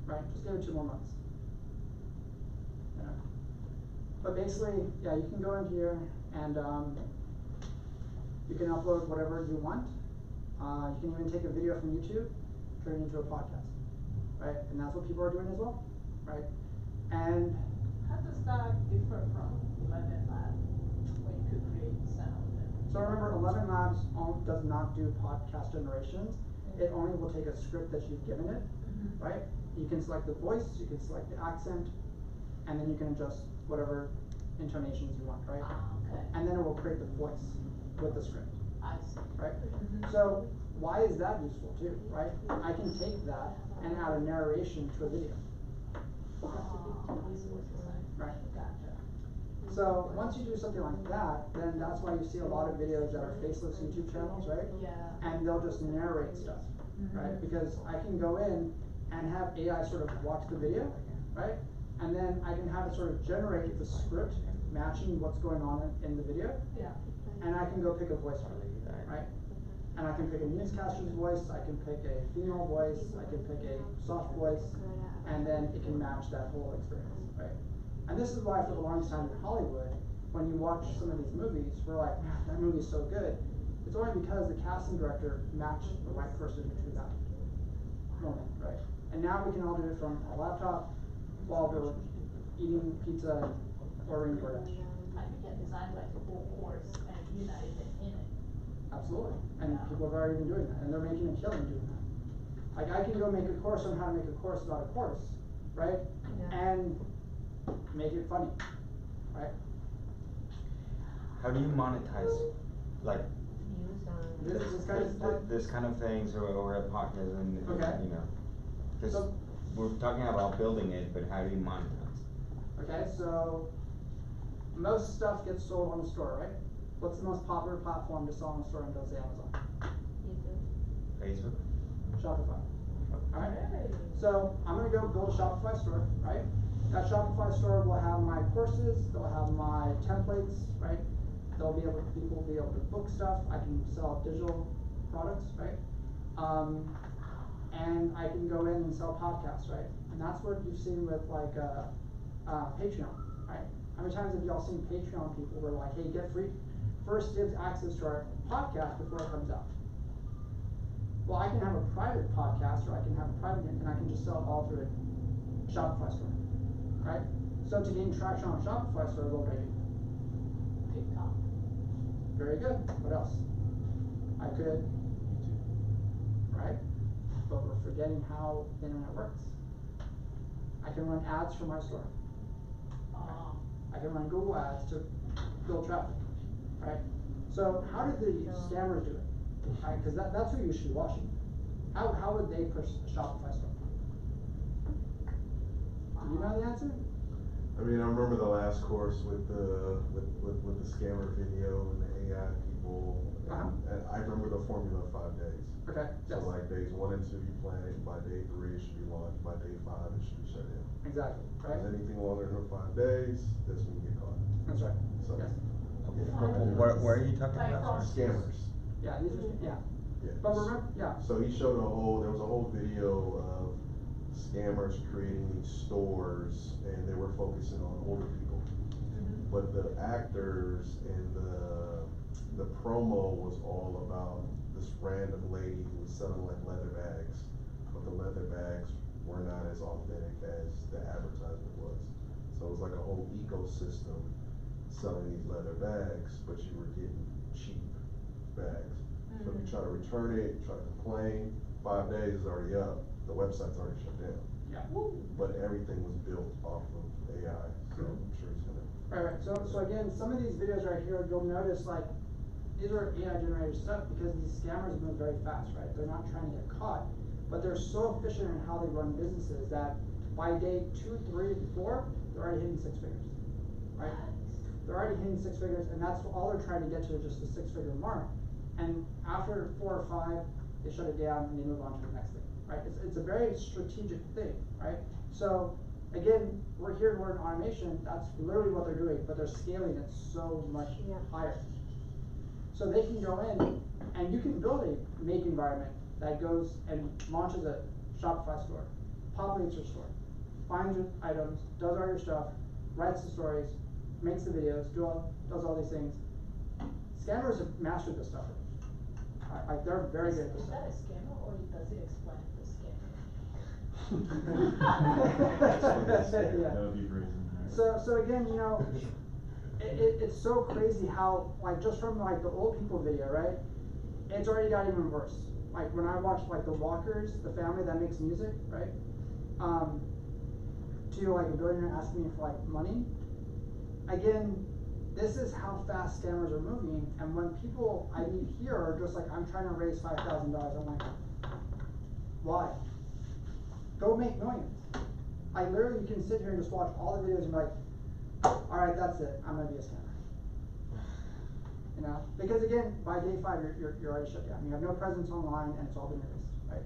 Right, just give it 2 more months. But basically, you can go in here and you can upload whatever you want. You can even take a video from YouTube, turn it into a podcast, right? And that's what people are doing as well, right? And how does that differ from 11 Lab, where you could create sound? So remember, 11 Labs does not do podcast generations. It only will take a script that you've given it, right? You can select the voice, you can select the accent, and then you can adjust whatever intonations you want, right? Okay. And then it will create the voice with the script, I see. right? So why is that useful too, right? I can take that and add a narration to a video. Right. Gotcha. So once you do something like that, then that's why you see a lot of videos that are faceless YouTube channels, right? Yeah. And they'll just narrate stuff, right? Because I can go in and have AI sort of watch the video, right? And then I can have it sort of generate the script matching what's going on in the video. Yeah. And I can go pick a voice from it, right? And I can pick a newscaster's voice, I can pick a female voice, I can pick a soft voice, and then it can match that whole experience, right? And this is why for the longest time in Hollywood, when you watch some of these movies, we're like, man, that movie's so good. It's only because the casting director matched the right person to that moment, right? And now we can all do it from our laptop while we're eating pizza and ordering DoorDash. And you can design like a whole course and you're not even in it. Absolutely, and people have already been doing that, and they're making a killing doing that. Like I can go make a course on how to make a course about a course, right? And make it funny, right? How do you monetize, like, This this kind of things or a podcast and, Okay. you know? Cause So- we're talking about building it, but how do you monetize? Okay, so most stuff gets sold on the store, right? What's the most popular platform to sell on the store and goes to Amazon? Facebook? Shopify. Alright? So I'm gonna go build a Shopify store, right? That Shopify store will have my courses, they'll have my templates, right? People will be able to book stuff, I can sell digital products, right? And I can go in and sell podcasts, right? And that's what you've seen with like Patreon, right? How many times have y'all seen Patreon people who are like, hey, get free first dibs access to our podcast before it comes out? Well, I can have a private podcast, or I can have a private, and I can just sell it all through a Shopify store, right? So to gain traction on a Shopify store, what would I do? TikTok. Very good. What else? I could, right? But we're forgetting how the internet works. I can run ads for my store. I can run Google ads to build traffic, right? So how did the scammers do it? Right? Because that's who you should be watching. How would they push a Shopify store? Do you know the answer? I mean, I remember the last course with the scammer video and the AI people, and I remember the formula of 5 days. Okay. So Yes. like days 1 and 2 you plan it, by day 3 it should be launched, by day 5 it should be shut down. Exactly. If Right. there's anything longer than 5 days, that's when you get caught. That's right. So, Yes. Where are you talking Like about? Scammers. Yeah. These are, yeah. Yeah. But remember, yeah. So he showed there was a whole video of scammers creating these stores, and they were focusing on older people. But the actors and the promo was all about this random lady who was selling like leather bags, but the leather bags were not as authentic as the advertisement was. So it was like a whole ecosystem selling these leather bags, but you were getting cheap bags. So if you try to return it, try to complain, 5 days is already up, the website's already shut down. Yeah. But everything was built off of AI, so I'm sure it's gonna. Right. So again, some of these videos right here, you'll notice like, these are AI generated stuff because these scammers move very fast, right? They're not trying to get caught, but they're so efficient in how they run businesses that by day 2, 3, 4, they're already hitting 6 figures, right? They're already hitting 6 figures, and that's all they're trying to get to is just the 6-figure mark. And after 4 or 5, they shut it down and they move on to the next thing, right? It's a very strategic thing, right? So again, we're here to learn automation. That's literally what they're doing, but they're scaling it so much higher. So they can go in and you can build a make environment that goes and launches a Shopify store, populates your store, finds your items, does all your stuff, writes the stories, makes the videos, does all these things. Scammers have mastered this stuff. Like they're very good at this Is stuff. that a scammer or does it explain the scammer? Yeah. That would be brazen. So again, you know, it's so crazy how, like, just from like the old people video, right? It's already got even worse. Like when I watched like the Walkers, the family that makes music, right? To like a billionaire asking me for like money. Again, this is how fast scammers are moving, and when people I meet here are just like, I'm trying to raise $5,000, I'm like, why? Go make millions. Like literally you can sit here and just watch all the videos and be like, alright, that's it, I'm gonna be a scammer. You know? Because again, by day 5 you're already shut down. You have no presence online and it's all been erased, right?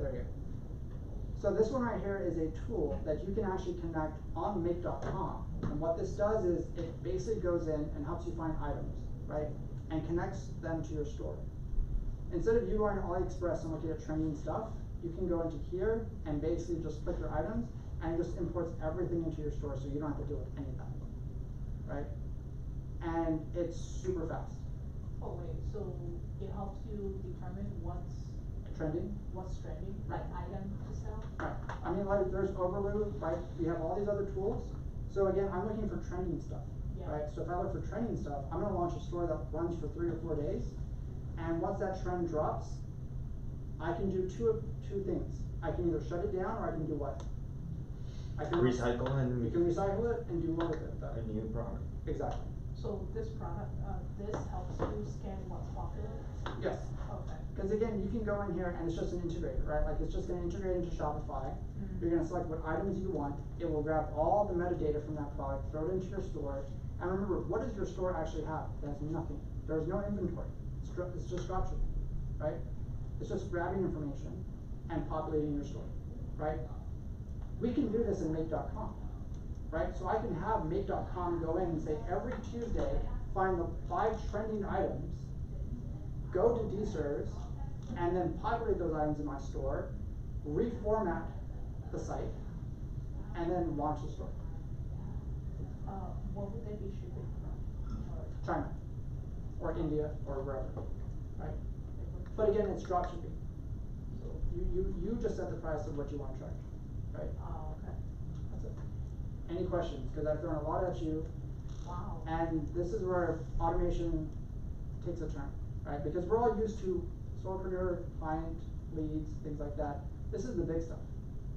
There you go. So this one right here is a tool that you can actually connect on make.com. And what this does is it basically goes in and helps you find items, right? And connects them to your store. Instead of you going to AliExpress and looking at trending stuff, you can go into here and basically just click your items and it just imports everything into your store so you don't have to deal with any of that, right? And it's super fast. Oh wait, so it helps you determine what's Trending. like item to sell? Right. I mean, like, there's Overworked, right? We have all these other tools. So again, I'm looking for trending stuff, Yeah. right? So if I look for trending stuff, I'm gonna launch a store that runs for 3 or 4 days. And once that trend drops, I can do two things. I can either shut it down or I can do what? I can Recycle and. You can recycle it and do what with it though? A new product. Exactly. So this product, this helps you scan what's popular? Yes. Okay. Because again, you can go in here and it's just an integrator, right? Like it's just gonna integrate into Shopify. Mhm. You're gonna select what items you want. It will grab all the metadata from that product, throw it into your store. And remember, what does your store actually have? It has nothing. There's no inventory. It's just dropshipping, right? It's just grabbing information and populating your store, right? We can do this in make.com, right? So I can have make.com go in and say every Tuesday, find the 5 trending items, go to DServes, and then populate those items in my store, reformat the site, and then launch the store. What would they be shipping from? Or China, or India, or wherever, right? But again, it's dropshipping. So you just set the price of what you want to charge, right? Oh, okay. That's it. Any questions? Because I've thrown a lot at you. Wow. And this is where automation takes a turn, right? Because we're all used to solopreneur, client, leads, things like that. This is the big stuff.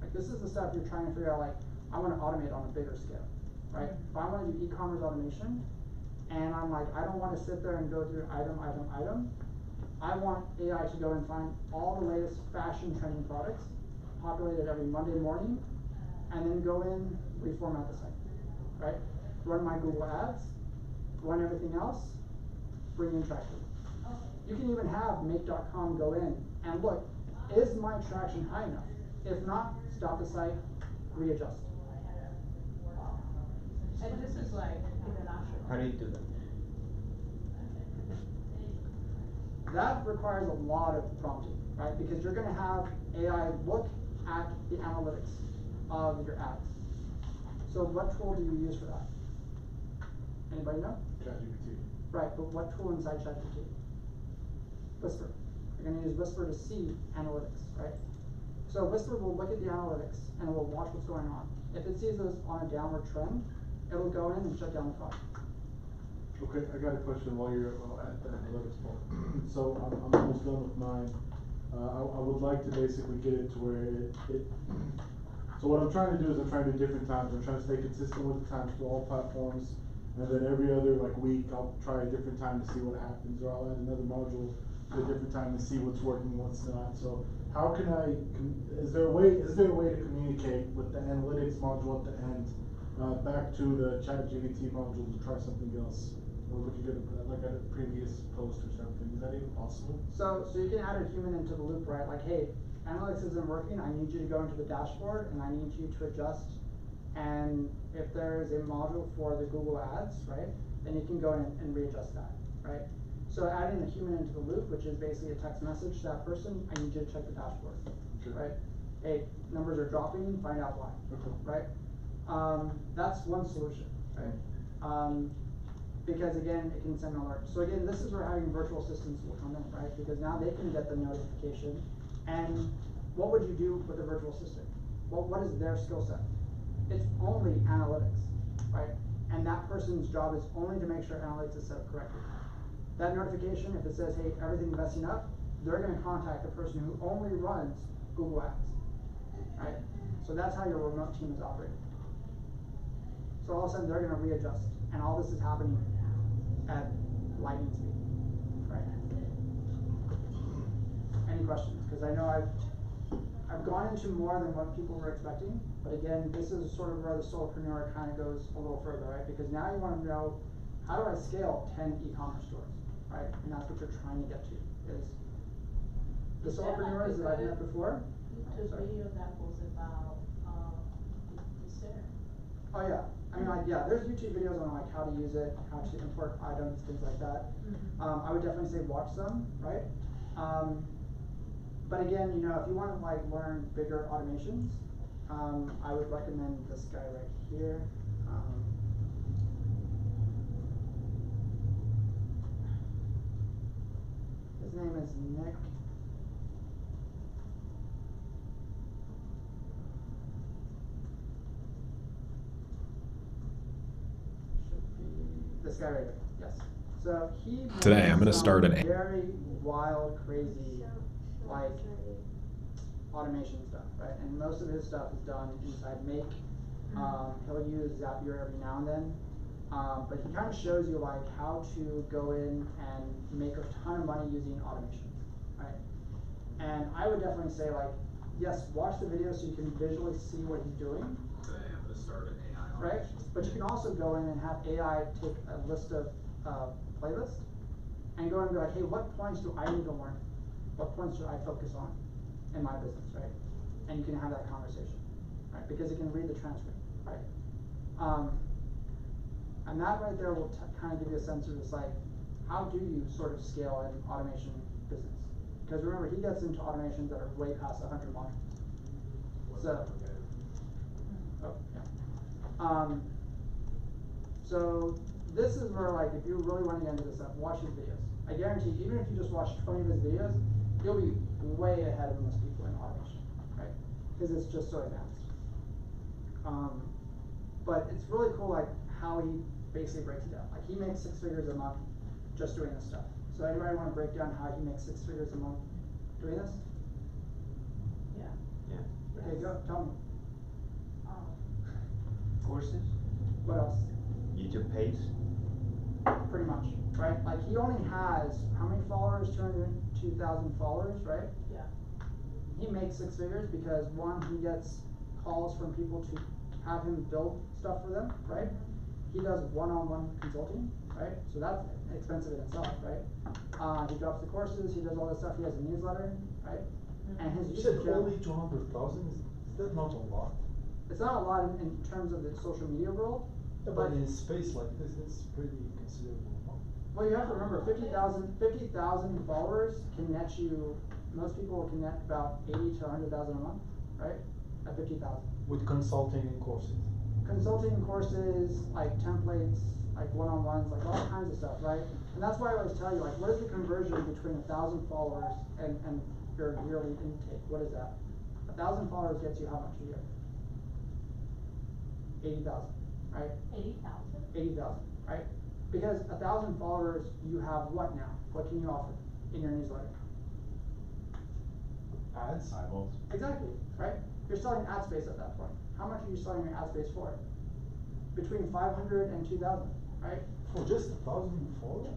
Like this is the stuff you're trying to figure out, like, I want to automate on a bigger scale, right? If I want to do e-commerce automation, and I'm like, I don't want to sit there and go through item. I want AI to go and find all the latest fashion trending products, populate it every Monday morning, and then go in, reformat the site, right? Run my Google ads, run everything else, bring in traction. You can even have make.com go in and look, is my traction high enough? If not, stop the site, readjust. And this is like international? How do you do that? That requires a lot of prompting, right? Because you're gonna have AI look at the analytics of your ads. So what tool do you use for that? Anybody know? ChatGPT. Right, but what tool inside ChatGPT? Whisper. You're gonna use Whisper to see analytics, right? So Whisper will look at the analytics and it will watch what's going on. If it sees us on a downward trend, it'll go in and shut down the product. Okay, I got a question while you're at the analytics part. So I'm almost done with mine. I would like to basically get it to where so what I'm trying to do is I'm trying to do different times. I'm trying to stay consistent with the times for all platforms. And then every other like week, I'll try a different time to see what happens, or I'll add another module at a different time to see what's working, what's not. So how can is there a way to communicate with the analytics module at the end, back to the ChatGPT module to try something else? Or looking at like at a previous post or something, is that even possible? So you can add a human into the loop, right? Like, hey, analytics isn't working, I need you to go into the dashboard and I need you to adjust. And if there is a module for the Google ads, right, then you can go in and readjust that, right? So adding a human into the loop, which is basically a text message to that person, I need you to check the dashboard, right? Hey, numbers are dropping, find out why, right? That's one solution, right? Because again, it can send alerts. So again, this is where having virtual assistants will come in, right? Because now they can get the notification. And what would you do with a virtual assistant? Well, what is their skill set? It's only analytics, right? And that person's job is only to make sure analytics is set up correctly. That notification, if it says, hey, everything's messing up, they're gonna contact the person who only runs Google Ads, right? So that's how your remote team is operating. So all of a sudden, they're gonna readjust, and all this is happening at lightning speed, right? Any questions? Because I know I've gone into more than what people were expecting, but again, this is sort of where the solopreneur kind of goes a little further, right? Because now you want to know, how do I scale 10 e-commerce stores, right? And that's what you're trying to get to, is the Is there like solopreneurs that I've met before. YouTube Sorry. video that was about, this there? Oh yeah, I mean like, yeah, there's YouTube videos on like how to use it, how to import items, things like that. I would definitely say watch them, right? But again, you know, if you want to like learn bigger automations, I would recommend this guy right here. His name is Nick. Should be this guy right here. Yes. So he Today, I'm gonna makes start some an very wild, crazy, like automation stuff, right? And most of his stuff is done inside Make. He'll use Zapier every now and then. But he kind of shows you like how to go in and make a ton of money using automation, right? And I would definitely say like, yes, watch the video so you can visually see what he's doing. Today, I'm gonna start an AI right? But you can also go in and have AI take a list of playlists and go and be like, hey, what points do I need to learn? What points should I focus on in my business, right? And you can have that conversation, right? Because it can read the transcript, right? And that right there will kind of give you a sense of just like, how do you sort of scale an automation business? Because remember, he gets into automations that are way past 100 modules. So, oh, yeah. So this is where like, if you really want to get into this stuff, watch his videos. I guarantee you, even if you just watch 20 of his videos, you'll be way ahead of most people in automation, right? Because it's just so advanced. But it's really cool like how he basically breaks it down. Like he makes 6 figures a month just doing this stuff. So anybody want to break down how he makes 6 figures a month doing this? Yeah. Yeah. Okay, go, tell me. Courses? What else? YouTube pays? Pretty much, right? Like he only has, how many followers? 202,000 followers, right? Yeah. He makes 6 figures because one, he gets calls from people to have him build stuff for them, right? He does one-on-one consulting, right? So that's expensive in itself, right? He drops the courses, he does all this stuff, he has a newsletter, right? And his You said YouTube channel, only 200,000, is that not a lot? it's not a lot in terms of the social media world, Yeah, but in a space like this, it's pretty considerable. well, you have to remember, 50,000 followers can net you, most people will connect about 80 to 100,000 a month, right? At 50,000. With consulting and courses. Consulting courses, like templates, like one-on-ones, like all kinds of stuff, right? And that's why I always tell you, like, what is the conversion between 1,000 followers and your yearly intake? What is that? 1,000 followers gets you how much a year? 80,000, right? 80,000? 80,000, right? Because 1,000 followers, you have what now? What can you offer in your newsletter? Ads? Eyeballs. Exactly, right? You're selling ad space at that point. How much are you selling your ad space for? Between 500 and 2,000, right? For just 1,000 followers?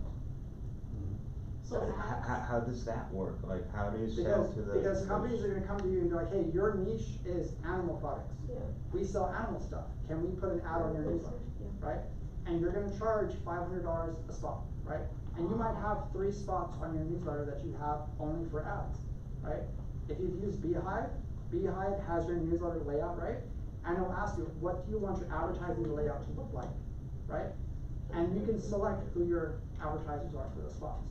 So How does that work? Like, how do you sell to the? because companies are gonna come to you and be like, hey, your niche is animal products. Yeah. We sell animal stuff. Can we put an ad on your newsletter, Yeah. right? And you're gonna charge $500 a spot, right? And you might have 3 spots on your newsletter that you have only for ads, right? If you've used Beehive, Beehive has your newsletter layout, right? And it'll ask you, what do you want your advertising layout to look like, right? And you can select who your advertisers are for those spots.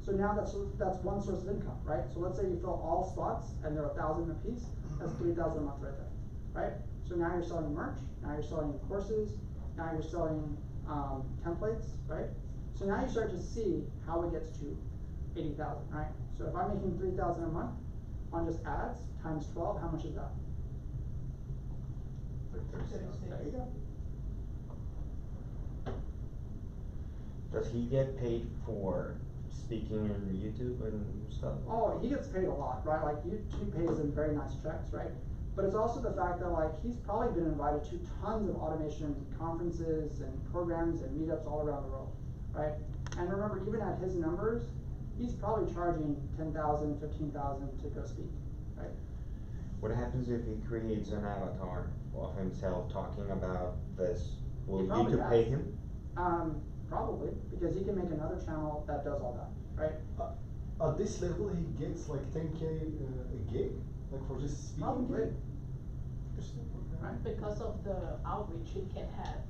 So now that's one source of income, right? So let's say you fill all spots and they're 1,000 a piece, that's 3,000 a month right there, right? So now you're selling merch, now you're selling courses, now you're selling templates, right? So now you start to see how it gets to 80,000, right? So if I'm making 3,000 a month on just ads times 12, how much is that? There you go. Does he get paid for speaking on YouTube and stuff? Oh, he gets paid a lot, right? Like YouTube pays him very nice checks, right? But it's also the fact that like he's probably been invited to tons of automation conferences and programs and meetups all around the world, right? And remember, even at his numbers, he's probably charging 10,000, 15,000 to go speak, right? What happens if he creates an avatar of himself talking about this? Will He probably YouTube pay does. him? Probably, because he can make another channel that does all that, right? at this level he gets like 10K a gig, like for just speaking. Probably. Interesting. Right. Because of the outreach he can have.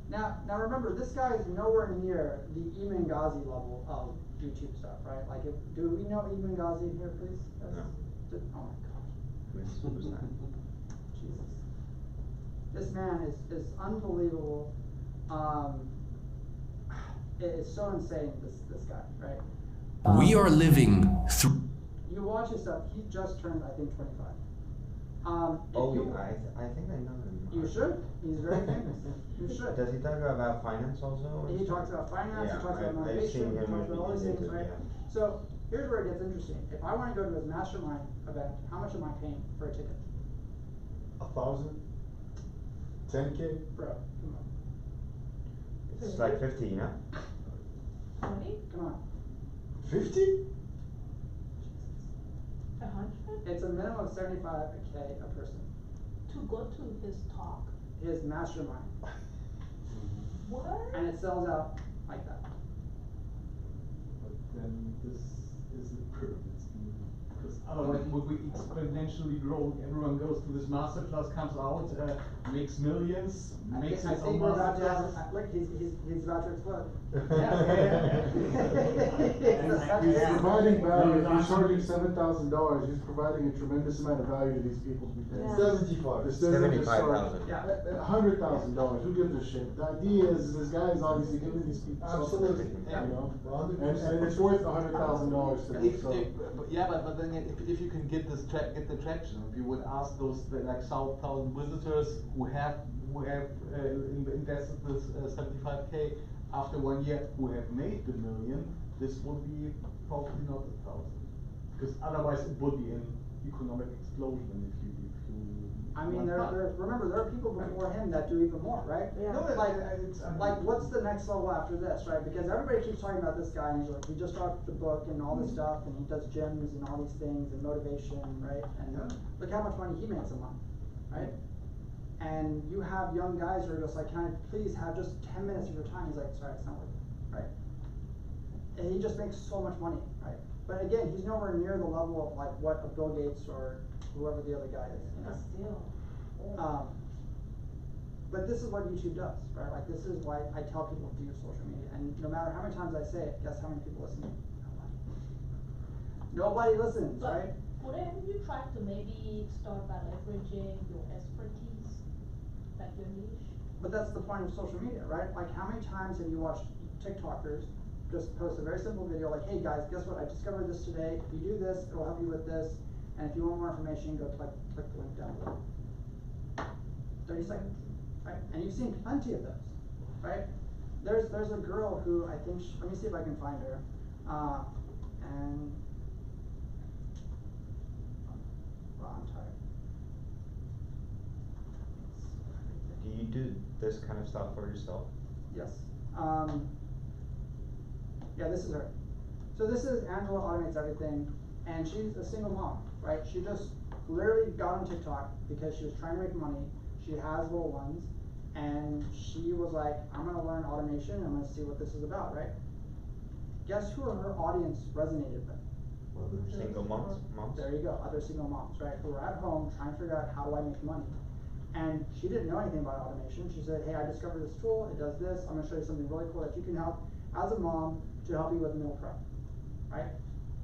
Now remember, this guy is nowhere near the Eamon Ghazi level of YouTube stuff, right? Like, do we know Eamon Ghazi here, please? Yes? No. Oh my gosh. Who's that? Jesus. This man is unbelievable. It's so insane, this guy, right? We are living through. You watch his stuff, he just turned, I think, 25. I think I know him. You should. He's very famous. You should. Does he talk about finance also? He talks about finance, Yeah, he talks about I've seen motivation, he him talks about all these in things, YouTube, right? yeah. So here's where it gets interesting. If I wanna go to his mastermind event, how much am I paying for a ticket? 1,000, 10K. Bro, come on. It's like 50, you know? 20? Come on. 50? 100? It's a minimum of 75K a person. To go to his talk? His mastermind. What? And it sells out like that. But then this is the pyramid scheme. Because otherwise would we exponentially grow, everyone goes to this masterclass, comes out, makes millions, makes I his think own we're about to masterclass. have, look, he's about to explode. He's providing value, he's charging $7,000, he's providing a tremendous amount of value to these people to be paid. Yeah. 75. This doesn't just charge $75,000. $100,000, who gives a shit? The idea is, this guy is obviously giving these people something, Absolutely. you know? 100%. And it's worth $100,000 to them, so. But then if you can get the traction, if you would ask those like 1,000 visitors who have invested this 75K after 1 year, who have made the million, this would be probably not 1,000, because otherwise it would be an economic explosion if you. I mean, want that. remember, there are people before him that do even more, right? Yeah. No, Like, what's the next level after this, right? Because everybody keeps talking about this guy, and he's like, he just dropped the book and all this stuff, and he does gyms and all these things, and motivation, right? And look how much money he makes a month, right? And you have young guys who are just like, can I please have just 10 minutes of your time? He's like, sorry, it's not worth it, right? And he just makes so much money, right? But again, he's nowhere near the level of like what a Bill Gates or whoever the other guy is, you know? But still. But this is what YouTube does, right? Like, this is why I tell people to use social media, and no matter how many times I say it, guess how many people listen to me? Nobody listens, But right? wouldn't you try to maybe start by leveraging your expertise, like your niche? But that's the point of social media, right? Like, how many times have you watched TikTokers just post a very simple video like, hey guys, guess what, I discovered this today, if you do this, it'll help you with this, and if you want more information, go click the link down below. 30 seconds, right? And you've seen plenty of those, right? There's a girl who I think, let me see if I can find her, and, well, I'm tired. Do you do this kind of stuff for yourself? Yes. Yeah, this is her. So this is Angela Automates Everything, and she's a single mom, right? She just literally got on TikTok because she was trying to make money. She has little ones, and she was like, I'm gonna learn automation, and I'm gonna see what this is about, right? Guess who her audience resonated with? Single moms? There you go, other single moms, right? Who are at home trying to figure out how do I make money. And she didn't know anything about automation. She said, hey, I discovered this tool, it does this, I'm gonna show you something really cool that you can help as a mom to help you with meal prep, right?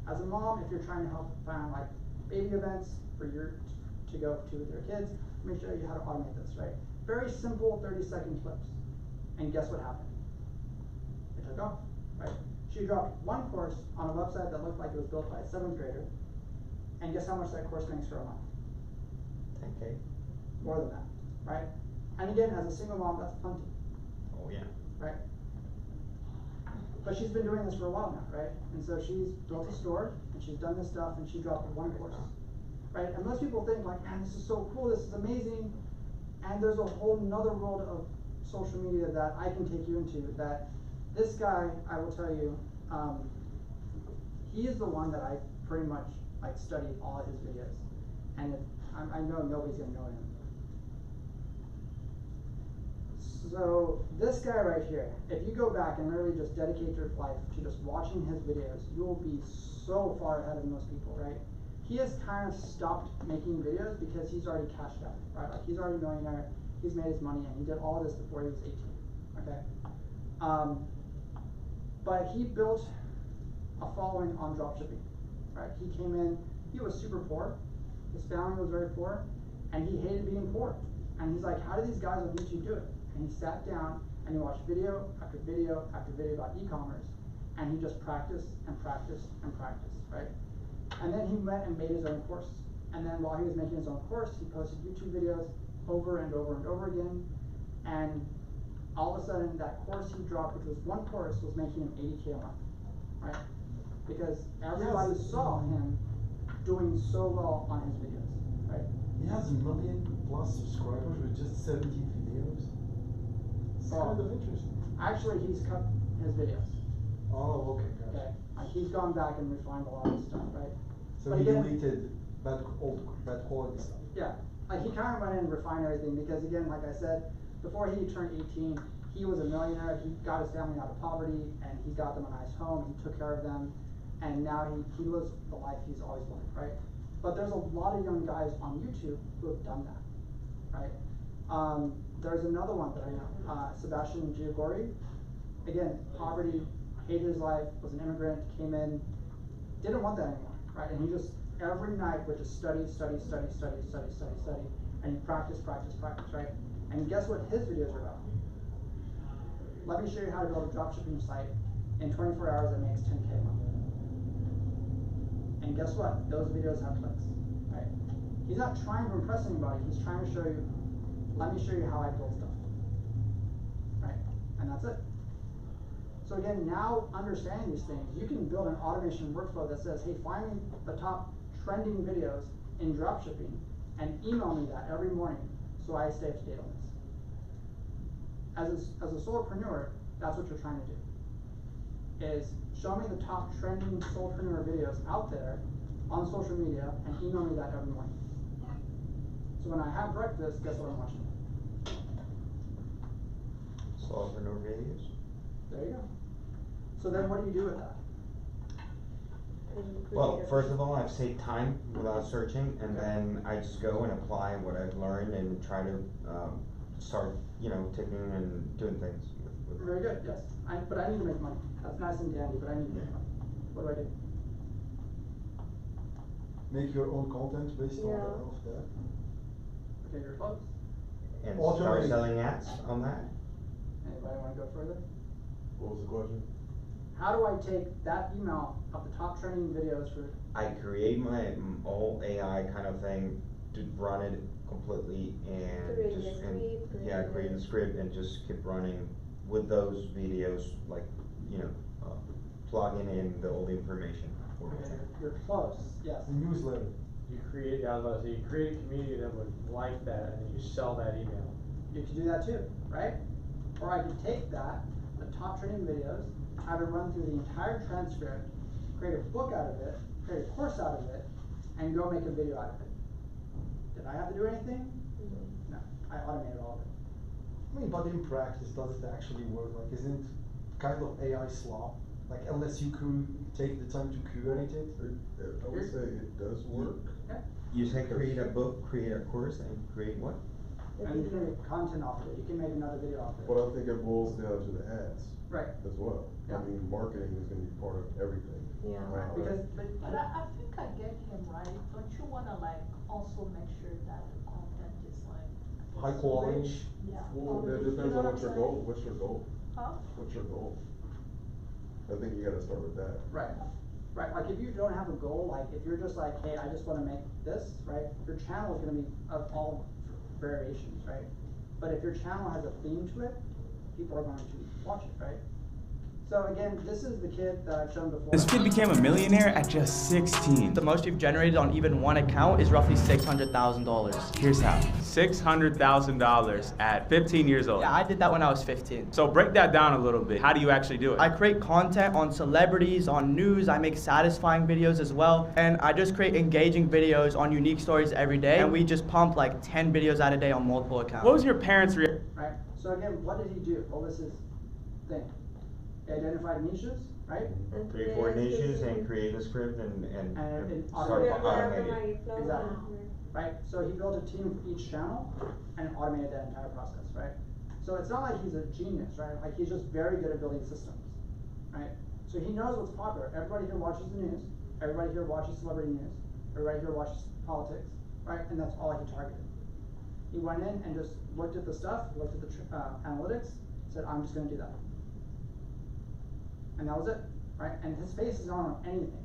As a mom, if you're trying to help find like baby events for to go to with your kids, let me show you how to automate this, right? Very simple 30-second clips. And guess what happened? It took off, right? She dropped one course on a website that looked like it was built by a 7th grader, and guess how much that course makes for a month? 10K? More than that, right? And again, as a single mom, that's plenty. Oh yeah. Right? But she's been doing this for a while now, right? And so she's built a store, and she's done this stuff, and she dropped one course, right? And most people think like, man, this is so cool, this is amazing, and there's a whole nother world of social media that I can take you into, that this guy, I will tell you, he is the one that I pretty much like studied all of his videos, and I know nobody's gonna know him. So this guy right here, if you go back and really just dedicate your life to just watching his videos, you will be so far ahead of most people, right? He has kind of stopped making videos because he's already cashed out, right? Like he's already a millionaire, he's made his money, and he did all this before he was 18, okay? But he built a following on dropshipping, right? He came in, he was super poor, his family was very poor, and he hated being poor. And he's like, how do these guys on YouTube do it? And he sat down and he watched video after video after video about e-commerce, and he just practiced and practiced and practiced, right? And then he went and made his own course. And then while he was making his own course, he posted YouTube videos over and over and over again. And all of a sudden, that course he dropped, which was one course, was making him 80K a month, right? Because everybody saw him doing so well on his videos, right? He has 1 million+ subscribers with just 17 videos. It's kind of interesting. Actually, he's cut his videos. Oh, okay, gotcha. Okay, like he's gone back and refined a lot of stuff, right? So But he again, deleted bad quality stuff. yeah, like he kind of went in and refined everything because again, like I said, before he turned 18, he was a millionaire. He got his family out of poverty and he got them a nice home. He took care of them, and now he lives the life he's always wanted, right? But there's a lot of young guys on YouTube who have done that, right? There's another one that I know, Sebastian Giagori. Again, poverty, hated his life, was an immigrant, came in, didn't want that anymore, right? And he just, every night would just study, and he practiced, right? And guess what his videos are about? Let me show you how to build a dropshipping site in 24 hours that makes 10K a month. And guess what? Those videos have clicks, right? He's not trying to impress anybody, he's trying to show you, let me show you how I build stuff, right? And that's it. So again, now understanding these things, you can build an automation workflow that says, hey, find me the top trending videos in dropshipping and email me that every morning so I stay up to date on this. As a solopreneur, that's what you're trying to do, is show me the top trending solopreneur videos out there on social media and email me that every morning. So when I have breakfast, guess what I'm watching? Solopreneur videos. There you go. So then what do you do with that? Well, first of all, I've saved time without searching, and then I just go and apply what I've learned and try to start, ticking and doing things. Very good, yes. But I need to make money. That's nice and dandy, but I need to make money. What do I do? Make your own content based on that. Okay, you're close. And Automate. start selling ads on that. Anybody want to go further? What was the question? How do I take that email of the top trending videos for? I create my all AI kind of thing to run it completely and Create just a script, create a script and just keep running with those videos, like plugging in all the information for me. Okay, you're close. Yes. The newsletter. You create, I was about to say, you create a community that would like that, and then you sell that email. You can do that too, right? Or I could take that, the top trending videos, have it run through the entire transcript, create a book out of it, create a course out of it, and go make a video out of it. Did I have to do anything? No, I automated all of it. I mean, but in practice, does it actually work? Like, isn't kind of AI slop? Like, unless you could take the time to curate it? I would say it does work. Yeah. You say create a book, create a course, and create what? And you can make content off of it. You can make another video off of it. But I think it boils down to the ads. Right. As well. Yeah. I mean, marketing is gonna be part of everything. Yeah. Right, because But I think I get him right. Don't you wanna also make sure that the content is High quality. rich? Yeah. Well, that You depends know on what what's your I'm goal. saying? What's your goal? Huh? What's your goal? I think you gotta start with that. Right, right, like if you don't have a goal, like if you're just like, hey, I just wanna make this, right? Your channel is gonna be of all variations, right? But if your channel has a theme to it, people are going to watch it, right? So again, this is the kid that I've shown before. This kid became a millionaire at just 16. The most you've generated on even one account is roughly $600,000. Here's how. $600,000 at 15 years old. Yeah, I did that when I was 15. So break that down a little bit. How do you actually do it? I create content on celebrities, on news, I make satisfying videos as well, and I just create engaging videos on unique stories every day, and we just pump like 10 videos out a day on multiple accounts. What was your parents' reaction? Right, so again, what did he do? What was his thing? He identified niches, right? And 3-4 niches and create a script and start automate automating. Exactly. Right? So he built a team for each channel and automated that entire process, right? So it's not like he's a genius, right? Like he's just very good at building systems, right? So he knows what's popular. Everybody here watches the news. Everybody here watches celebrity news. Everybody here watches politics, right? And that's all he targeted. He went in and just looked at the stuff, looked at the analytics, said, I'm just going to do that. And that was it, right? And his face is not on anything,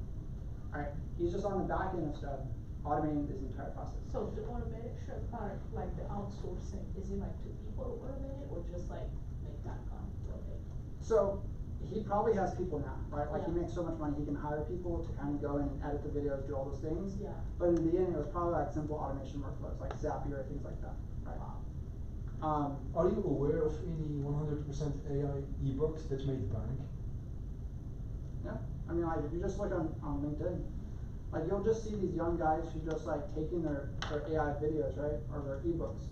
right? He's just on the back end of stuff, automating this entire process. So the automated part, like the outsourcing, is it like to people to automate it, or just like make that come automate? So he probably has people now, right? Like he makes so much money, he can hire people to kind of go in and edit the videos, do all those things. Yeah. But in the beginning, it was probably like simple automation workflows, like Zapier, things like that, right? Wow. Are you aware of any 100% AI ebooks that made bank? Yeah, I mean, like if you just look on LinkedIn, like you'll just see these young guys who just like taking their AI videos, right, or their ebooks,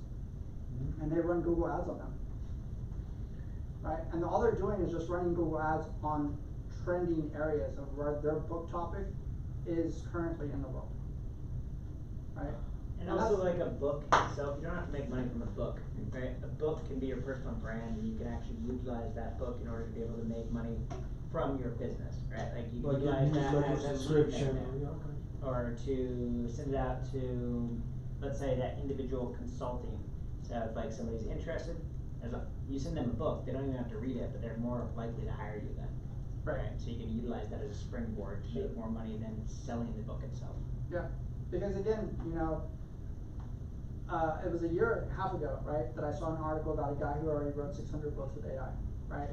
and they run Google ads on them, right? And all they're doing is just running Google ads on trending areas of where their book topic is currently in the world, right? And also like a book itself, you don't have to make money from a book, right? A book can be your personal brand, and you can actually utilize that book in order to be able to make money from your business, right? Like you can utilize that as a subscription, or to send it out to, let's say, that individual consulting. So if like somebody's interested, you send them a book, they don't even have to read it, but they're more likely to hire you then. Right. So you can utilize that as a springboard to make more money than selling the book itself. Yeah, because again, you know, it was a year and a half ago, right, that I saw an article about a guy who already wrote 600 books with AI, right?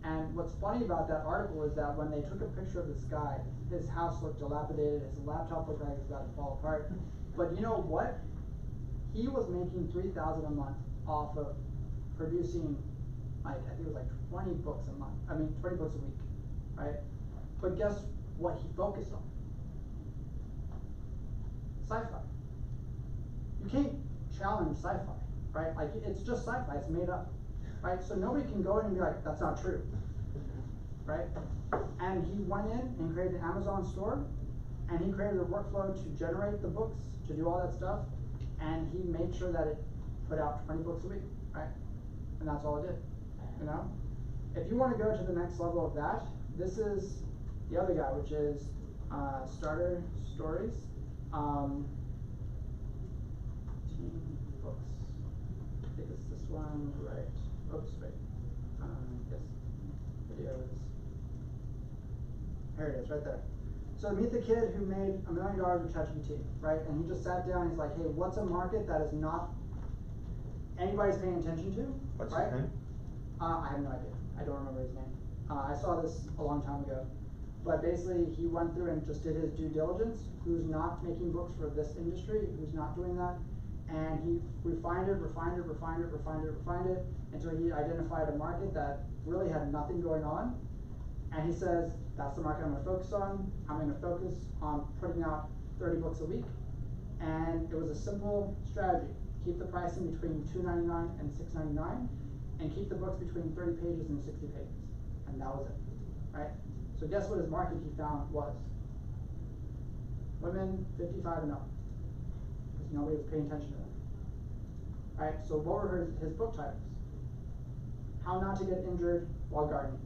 And what's funny about that article is that when they took a picture of this guy, his house looked dilapidated, his laptop looked like it was about to fall apart. But you know what? He was making $3,000 a month off of producing, like, I think it was like 20 books a month. I mean, 20 books a week, right? But guess what he focused on? Sci-fi. You can't challenge sci-fi, right? Like, it's just sci-fi, it's made up, right? So nobody can go in and be like, that's not true, right? And he went in and created an Amazon store, and he created a workflow to generate the books, to do all that stuff, and he made sure that it put out 20 books a week, right? And that's all it did, you know? If you want to go to the next level of that, this is the other guy, which is Starter Stories. Team books. I think it's this one, right? Oops, wait. Yes. Videos. Here it is, right there. So meet the kid who made $1 million with ChatGPT, right? And he just sat down and he's like, hey, what's a market that is not anybody's paying attention to? What's right? his name? I have no idea. I don't remember his name. I saw this a long time ago. But basically, he went through and just did his due diligence. Who's not making books for this industry? Who's not doing that? And he refined it until he identified a market that really had nothing going on. And he says, that's the market I'm going to focus on. I'm going to focus on putting out 30 books a week. And it was a simple strategy. Keep the pricing between $2.99 and $6.99, and keep the books between 30 pages and 60 pages. And that was it, right? So guess what his market he found was? Women 55 and up, because nobody was paying attention to them. Right, so what were his book titles? How not to get injured while gardening,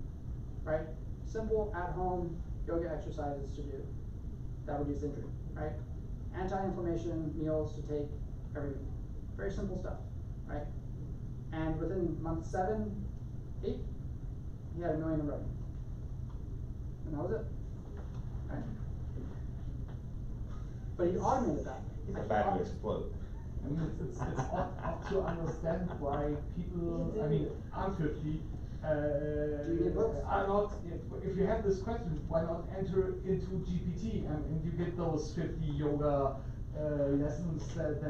right? Simple, at-home yoga exercises to do that reduce injury, right? Anti-inflammation meals to take every week. Very simple stuff, right? And within month 7, 8, he had $1 million in revenue. And that was it, right? But he automated that. He's about to explode. I mean, it's up to understand why people, I mean, ultimately, Do you need books? I'm not, if you have this question, why not enter into GPT and you get those 50 yoga lessons that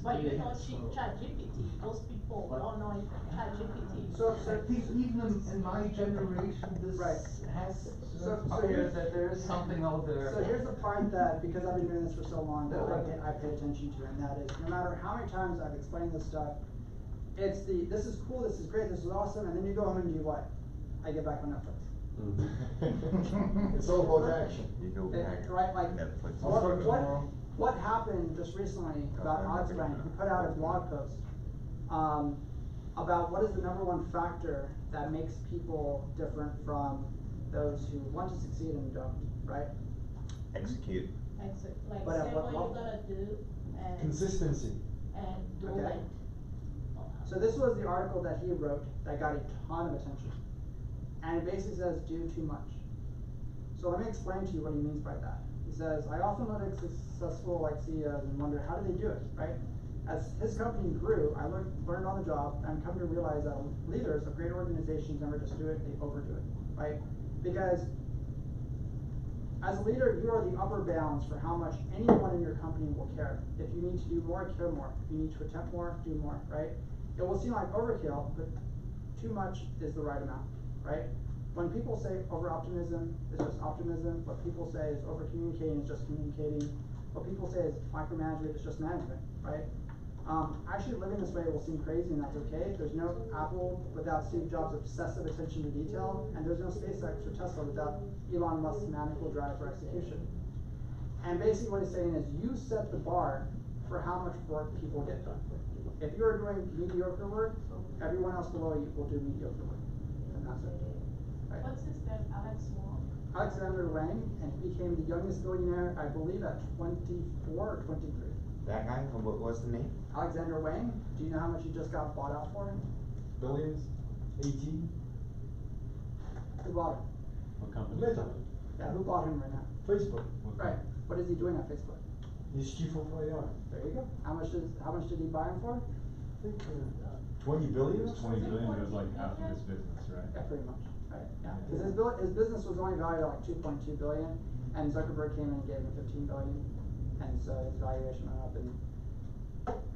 But they you know, have, so. ChatGPT, those people What? don't know ChatGPT. So I think even in my generation, this Right. has So appeared here's- that there is something out there. So here's the part that, because I've been doing this for so long, that I pay attention to, and that is, no matter how many times I've explained this stuff, it's this is cool, this is great, this is awesome, and then you go home and do what? I get back on Netflix. It's all about action. You go Right, like, Netflix. what happened just recently about Alex Bank, who put out a blog post, about what is the number one factor that makes people different from those who want to succeed and don't, right? Execute. Like But at say what what you're level? gonna do and. Consistency. And do Okay. it. So this was the article that he wrote that got a ton of attention. And it basically says, do too much. So let me explain to you what he means by that. He says, I often look at successful CEOs and wonder, how did they do it, right? As his company grew, I learned on the job and come to realize that leaders of great organizations never just do it, they overdo it, right? Because as a leader, you are the upper bounds for how much anyone in your company will care. If you need to do more, care more. If you need to attempt more, do more, right? It will seem like overkill, but too much is the right amount, right? When people say over-optimism is just optimism, what people say is over-communicating is just communicating, what people say is micromanagement is just management, right? Actually living this way will seem crazy, and that's okay. There's no Apple without Steve Jobs' obsessive attention to detail, and there's no SpaceX or Tesla without Elon Musk's maniacal drive for execution. And basically what he's saying is, you set the bar for how much work people get done. If you're doing mediocre work, everyone else below you will do mediocre work, and that's it. Right? What's his name, Alex Wong? Alexander Wang, and he became the youngest billionaire, I believe, at 24 or 23. That guy, what's the name? Alexander Wang, do you know how much he just got bought out for? Billions? 18? Who bought him? What company? Meta. Yeah, who bought him right now? Facebook. Right. What is he doing at Facebook? He's chief of AI. There you go. How much did he buy him for? I think 20 billion? It was 20 billion, it was like half of his business, right? Yeah, pretty much. Right. Yeah. Because his business was only valued at like 2.2 billion, and Zuckerberg came in and gave him 15 billion, and so his valuation went up, and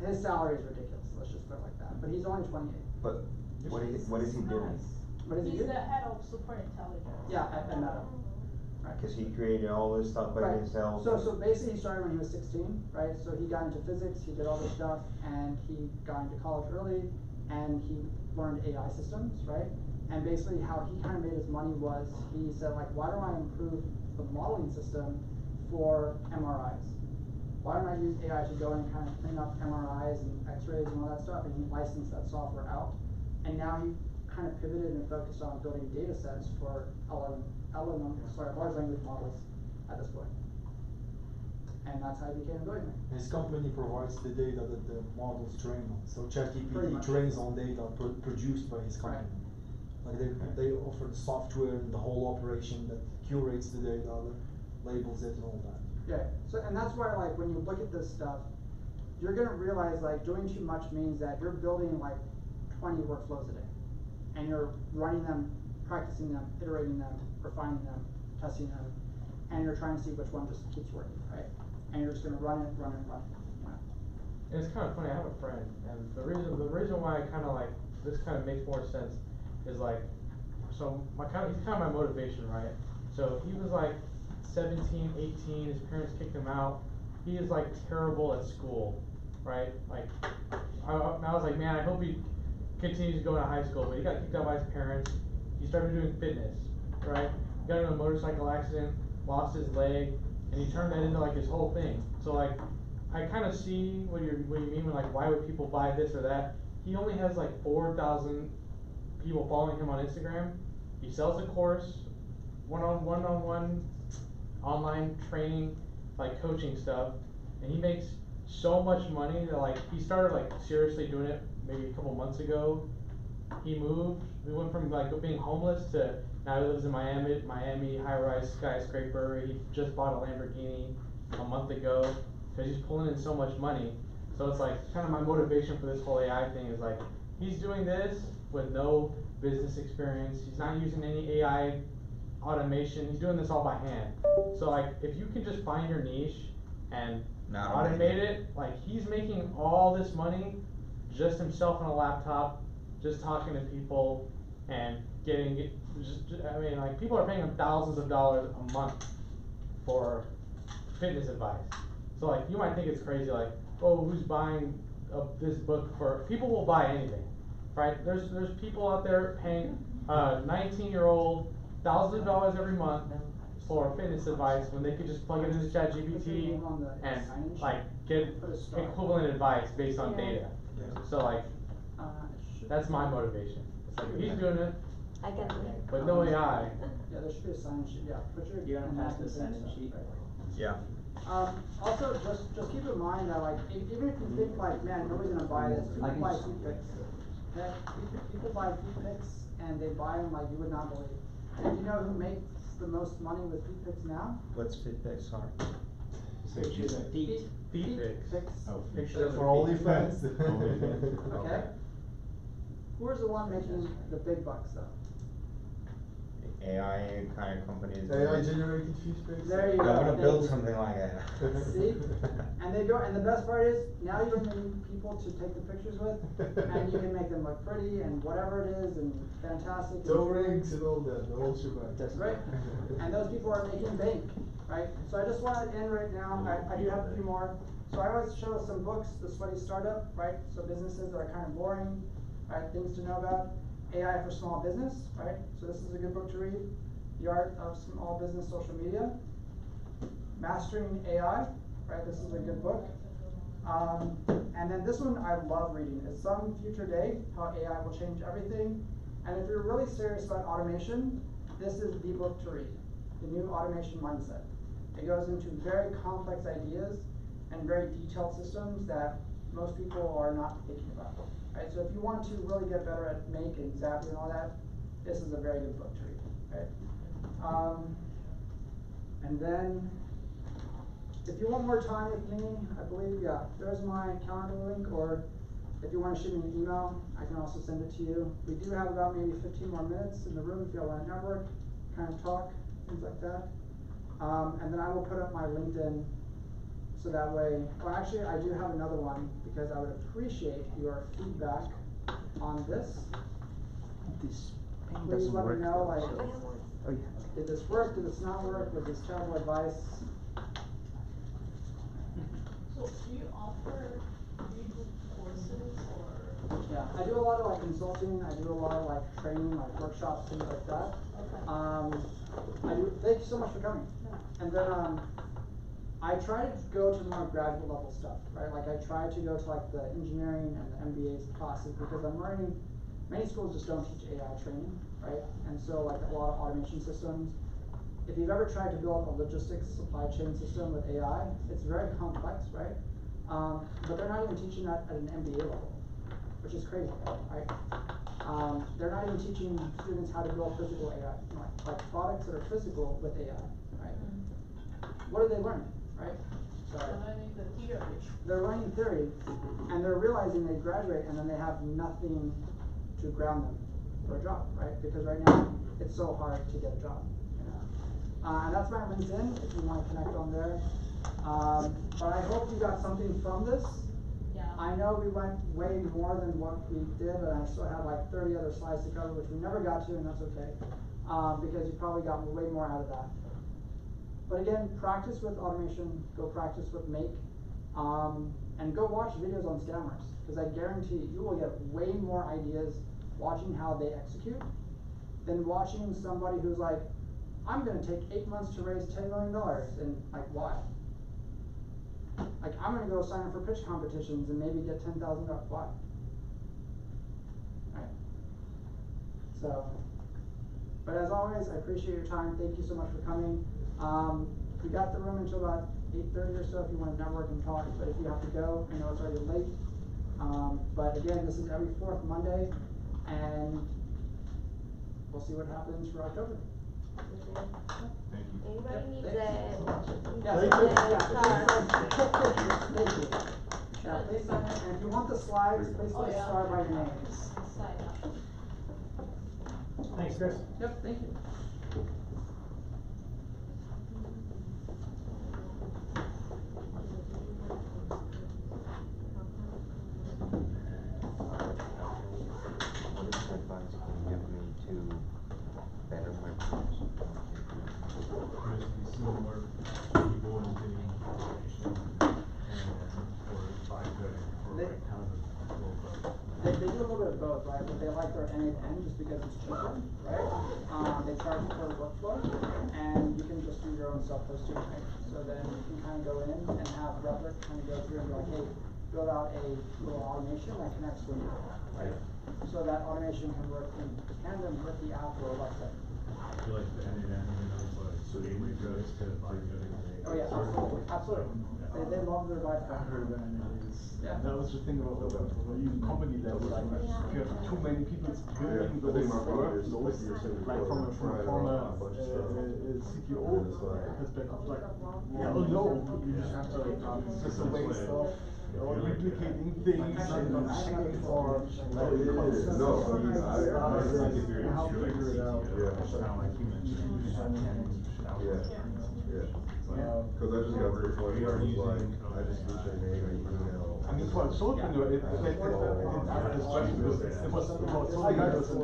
his salary is ridiculous. Let's just put it like that. But he's only 28. But what is he doing? What does he He's do? the head of super intelligence. Yeah, at Meta. Right. Because he created all this stuff by Right. himself. So basically he started when he was 16, right? So he got into physics, he did all this stuff, and he got into college early, and he learned AI systems, right? And basically how he kind of made his money was, he said, like, why don't I improve the modeling system for MRIs? Why don't I use AI to go and kind of clean up MRIs and x-rays and all that stuff, and he licensed that software out. And now he kind of pivoted and focused on building data sets for large language models at this point. And that's how he became a billionaire. His company provides the data that the models train on. So Pretty ChatGPT much. trains on data produced by his company. Like they offer the software and the whole operation that curates the data, labels it and all that. Yeah, so, and that's why, like, when you look at this stuff, you're gonna realize, like, doing too much means that you're building, like, 20 workflows a day. And you're running them, practicing them, iterating them, refining them, testing them, and you're trying to see which one just keeps working, right? And you're just gonna run it. And it's kind of funny, I have a friend, and the reason why this kind of makes more sense is like, so he's kind of my motivation, right? So he was like 17, 18, his parents kicked him out. He is like terrible at school, right? Like, I was like, man, I hope he continues to go to high school, but he got kicked out by his parents. He started doing fitness, right? Got in a motorcycle accident, lost his leg, and he turned that into like his whole thing. So like, I kind of see what you mean when like, why would people buy this or that? He only has like 4,000 people following him on Instagram. He sells a course, one-on-one online training, like coaching stuff, and he makes so much money that like, he started like seriously doing it maybe a couple months ago. He went from like being homeless to now he lives in Miami high-rise skyscraper. He just bought a Lamborghini a month ago because he's pulling in so much money. So it's like kind of my motivation for this whole AI thing is like, he's doing this with no business experience. He's not using any AI automation. He's doing this all by hand. So like, if you can just find your niche and automate it, like he's making all this money just himself on a laptop, just talking to people and getting it. I mean, like people are paying him thousands of dollars a month for fitness advice. So like, you might think it's crazy, like, oh, who's buying this book for? People will buy anything, right? There's people out there paying 19-year-old thousands of dollars every month for fitness advice when they could just plug it into ChatGPT and like get equivalent advice based on data. So like, that's my motivation. It's like, if he's doing it with no AI. Yeah, there should be a sign-in sheet, yeah. Put your You don't have to sign-in sheet. Yeah. Also, just keep in mind that like, even if you think like, man, nobody's gonna buy this, people buy feed pics. Okay? People buy feed pics and they buy them like you would not believe. And you know who makes the most money with feed pics now? What's Fitbit, sorry? Pictures of feet. Feed pics. Oh, Pictures For OnlyFans. Okay? Who's the one making the big bucks though? AI kind of companies. AI generated feed pics. There you go. I'm gonna Thank build you. something like that. See? And they go, and the best part is, now you don't need people to take the pictures with, and you can make them look pretty and whatever it is, and fantastic. Toe rings and all that, the whole shebang. That's right. And those people are making bank, right? So I just want to end right now. I do have a few more. So I always show some books, The Sweaty Startup, right? So businesses that are kind of boring, right? Things to know about. AI for Small Business, right? So this is a good book to read. The Art of Small Business Social Media. Mastering AI, right? This is a good book. And then this one I love reading. It's Some Future Day, How AI Will Change Everything. And if you're really serious about automation, this is the book to read. The New Automation Mindset. It goes into very complex ideas and very detailed systems that most people are not thinking about. Right? So if you want to really get better at Make and Zapier and all that, this is a very good book to read. Right? And then, if you want more time with me, I believe, yeah, there's my calendar link, or if you want to shoot me an email, I can also send it to you. We do have about maybe 15 more minutes in the room if you all want to network, kind of talk, things like that. And then I will put up my LinkedIn, so that way, well actually I do have another one, because I would appreciate your feedback on this. This pen Please doesn't let work. me know, like, Oh, yeah. did this work, did this not work, was this terrible advice? So do you offer ebook courses or? Yeah, I do a lot of like consulting, I do a lot of like training, like workshops, things like that. Thank you so much for coming. And then, I try to go to more graduate level stuff, right? Like I try to go to like the engineering and the MBA's classes, because I'm learning, many schools just don't teach AI training, right? And so like a lot of automation systems, if you've ever tried to build a logistics supply chain system with AI, it's very complex, right? But they're not even teaching that at an MBA level, which is crazy, right? They're not even teaching students how to build physical AI, like products that are physical with AI, right? What are they learning, right? They're learning the theory. They're learning theory, and they're realizing they graduate and then they have nothing to ground them for a job, right? Because right now, it's so hard to get a job. You know? And that's my LinkedIn, if you want to connect on there. But I hope you got something from this. Yeah. I know we went way more than what we did, and I still have like 30 other slides to cover, which we never got to, and that's okay. Because you probably got way more out of that. But again, practice with automation, go practice with Make, and go watch videos on scammers, because I guarantee you will get way more ideas watching how they execute than watching somebody who's like, I'm gonna take 8 months to raise $10 million, and like, why? Like, I'm gonna go sign up for pitch competitions and maybe get $10,000, why? Right? So, but as always, I appreciate your time, thank you so much for coming. We got the room until about 8:30 or so if you want to network and talk, but if you have to go, I know it's already late. But again, this is every 4th Monday, and we'll see what happens for October. Thank you. Anybody needs Thank a Yeah, card? thank you. Yeah, please, and if you want want the slides, basically yeah. start by your names. Sign up. Thanks, Chris. Yep, thank you. What advice can you give me to better my business? Just be similar people and getting information and or by good or They- kind of a little bit. They do a little bit of both, right? But they like their N8N just because it's cheaper, right? They charge per workflow, and you can just do your own self-hosting, right? So then you can kind of go in and have Rubrik kind of go through and be like, hey, build out a little automation that connects with you, right? So that automation can work in tandem with the app or website. I feel like the end but so gateway goes to by good. Oh yeah, absolutely, absolutely. They love their Wi-Fi. I heard that, and Yeah. that was the thing about even company level, like, if you have too many people building I think my problem is, workflows, like you were saying like from a before, CTO a bunch of stuff. perspective, like, Yeah. oh no, you just have to, it's just a waste of, replicating things and checking for, No, it is. No, I mean, I like, think it's how to figure it out. Yeah. Kind of like you mentioned, you have teams, you should outsource things. Yeah. Cause I just got to the point where it was like, I just wish I made an email. I mean, for a solopreneur, it was,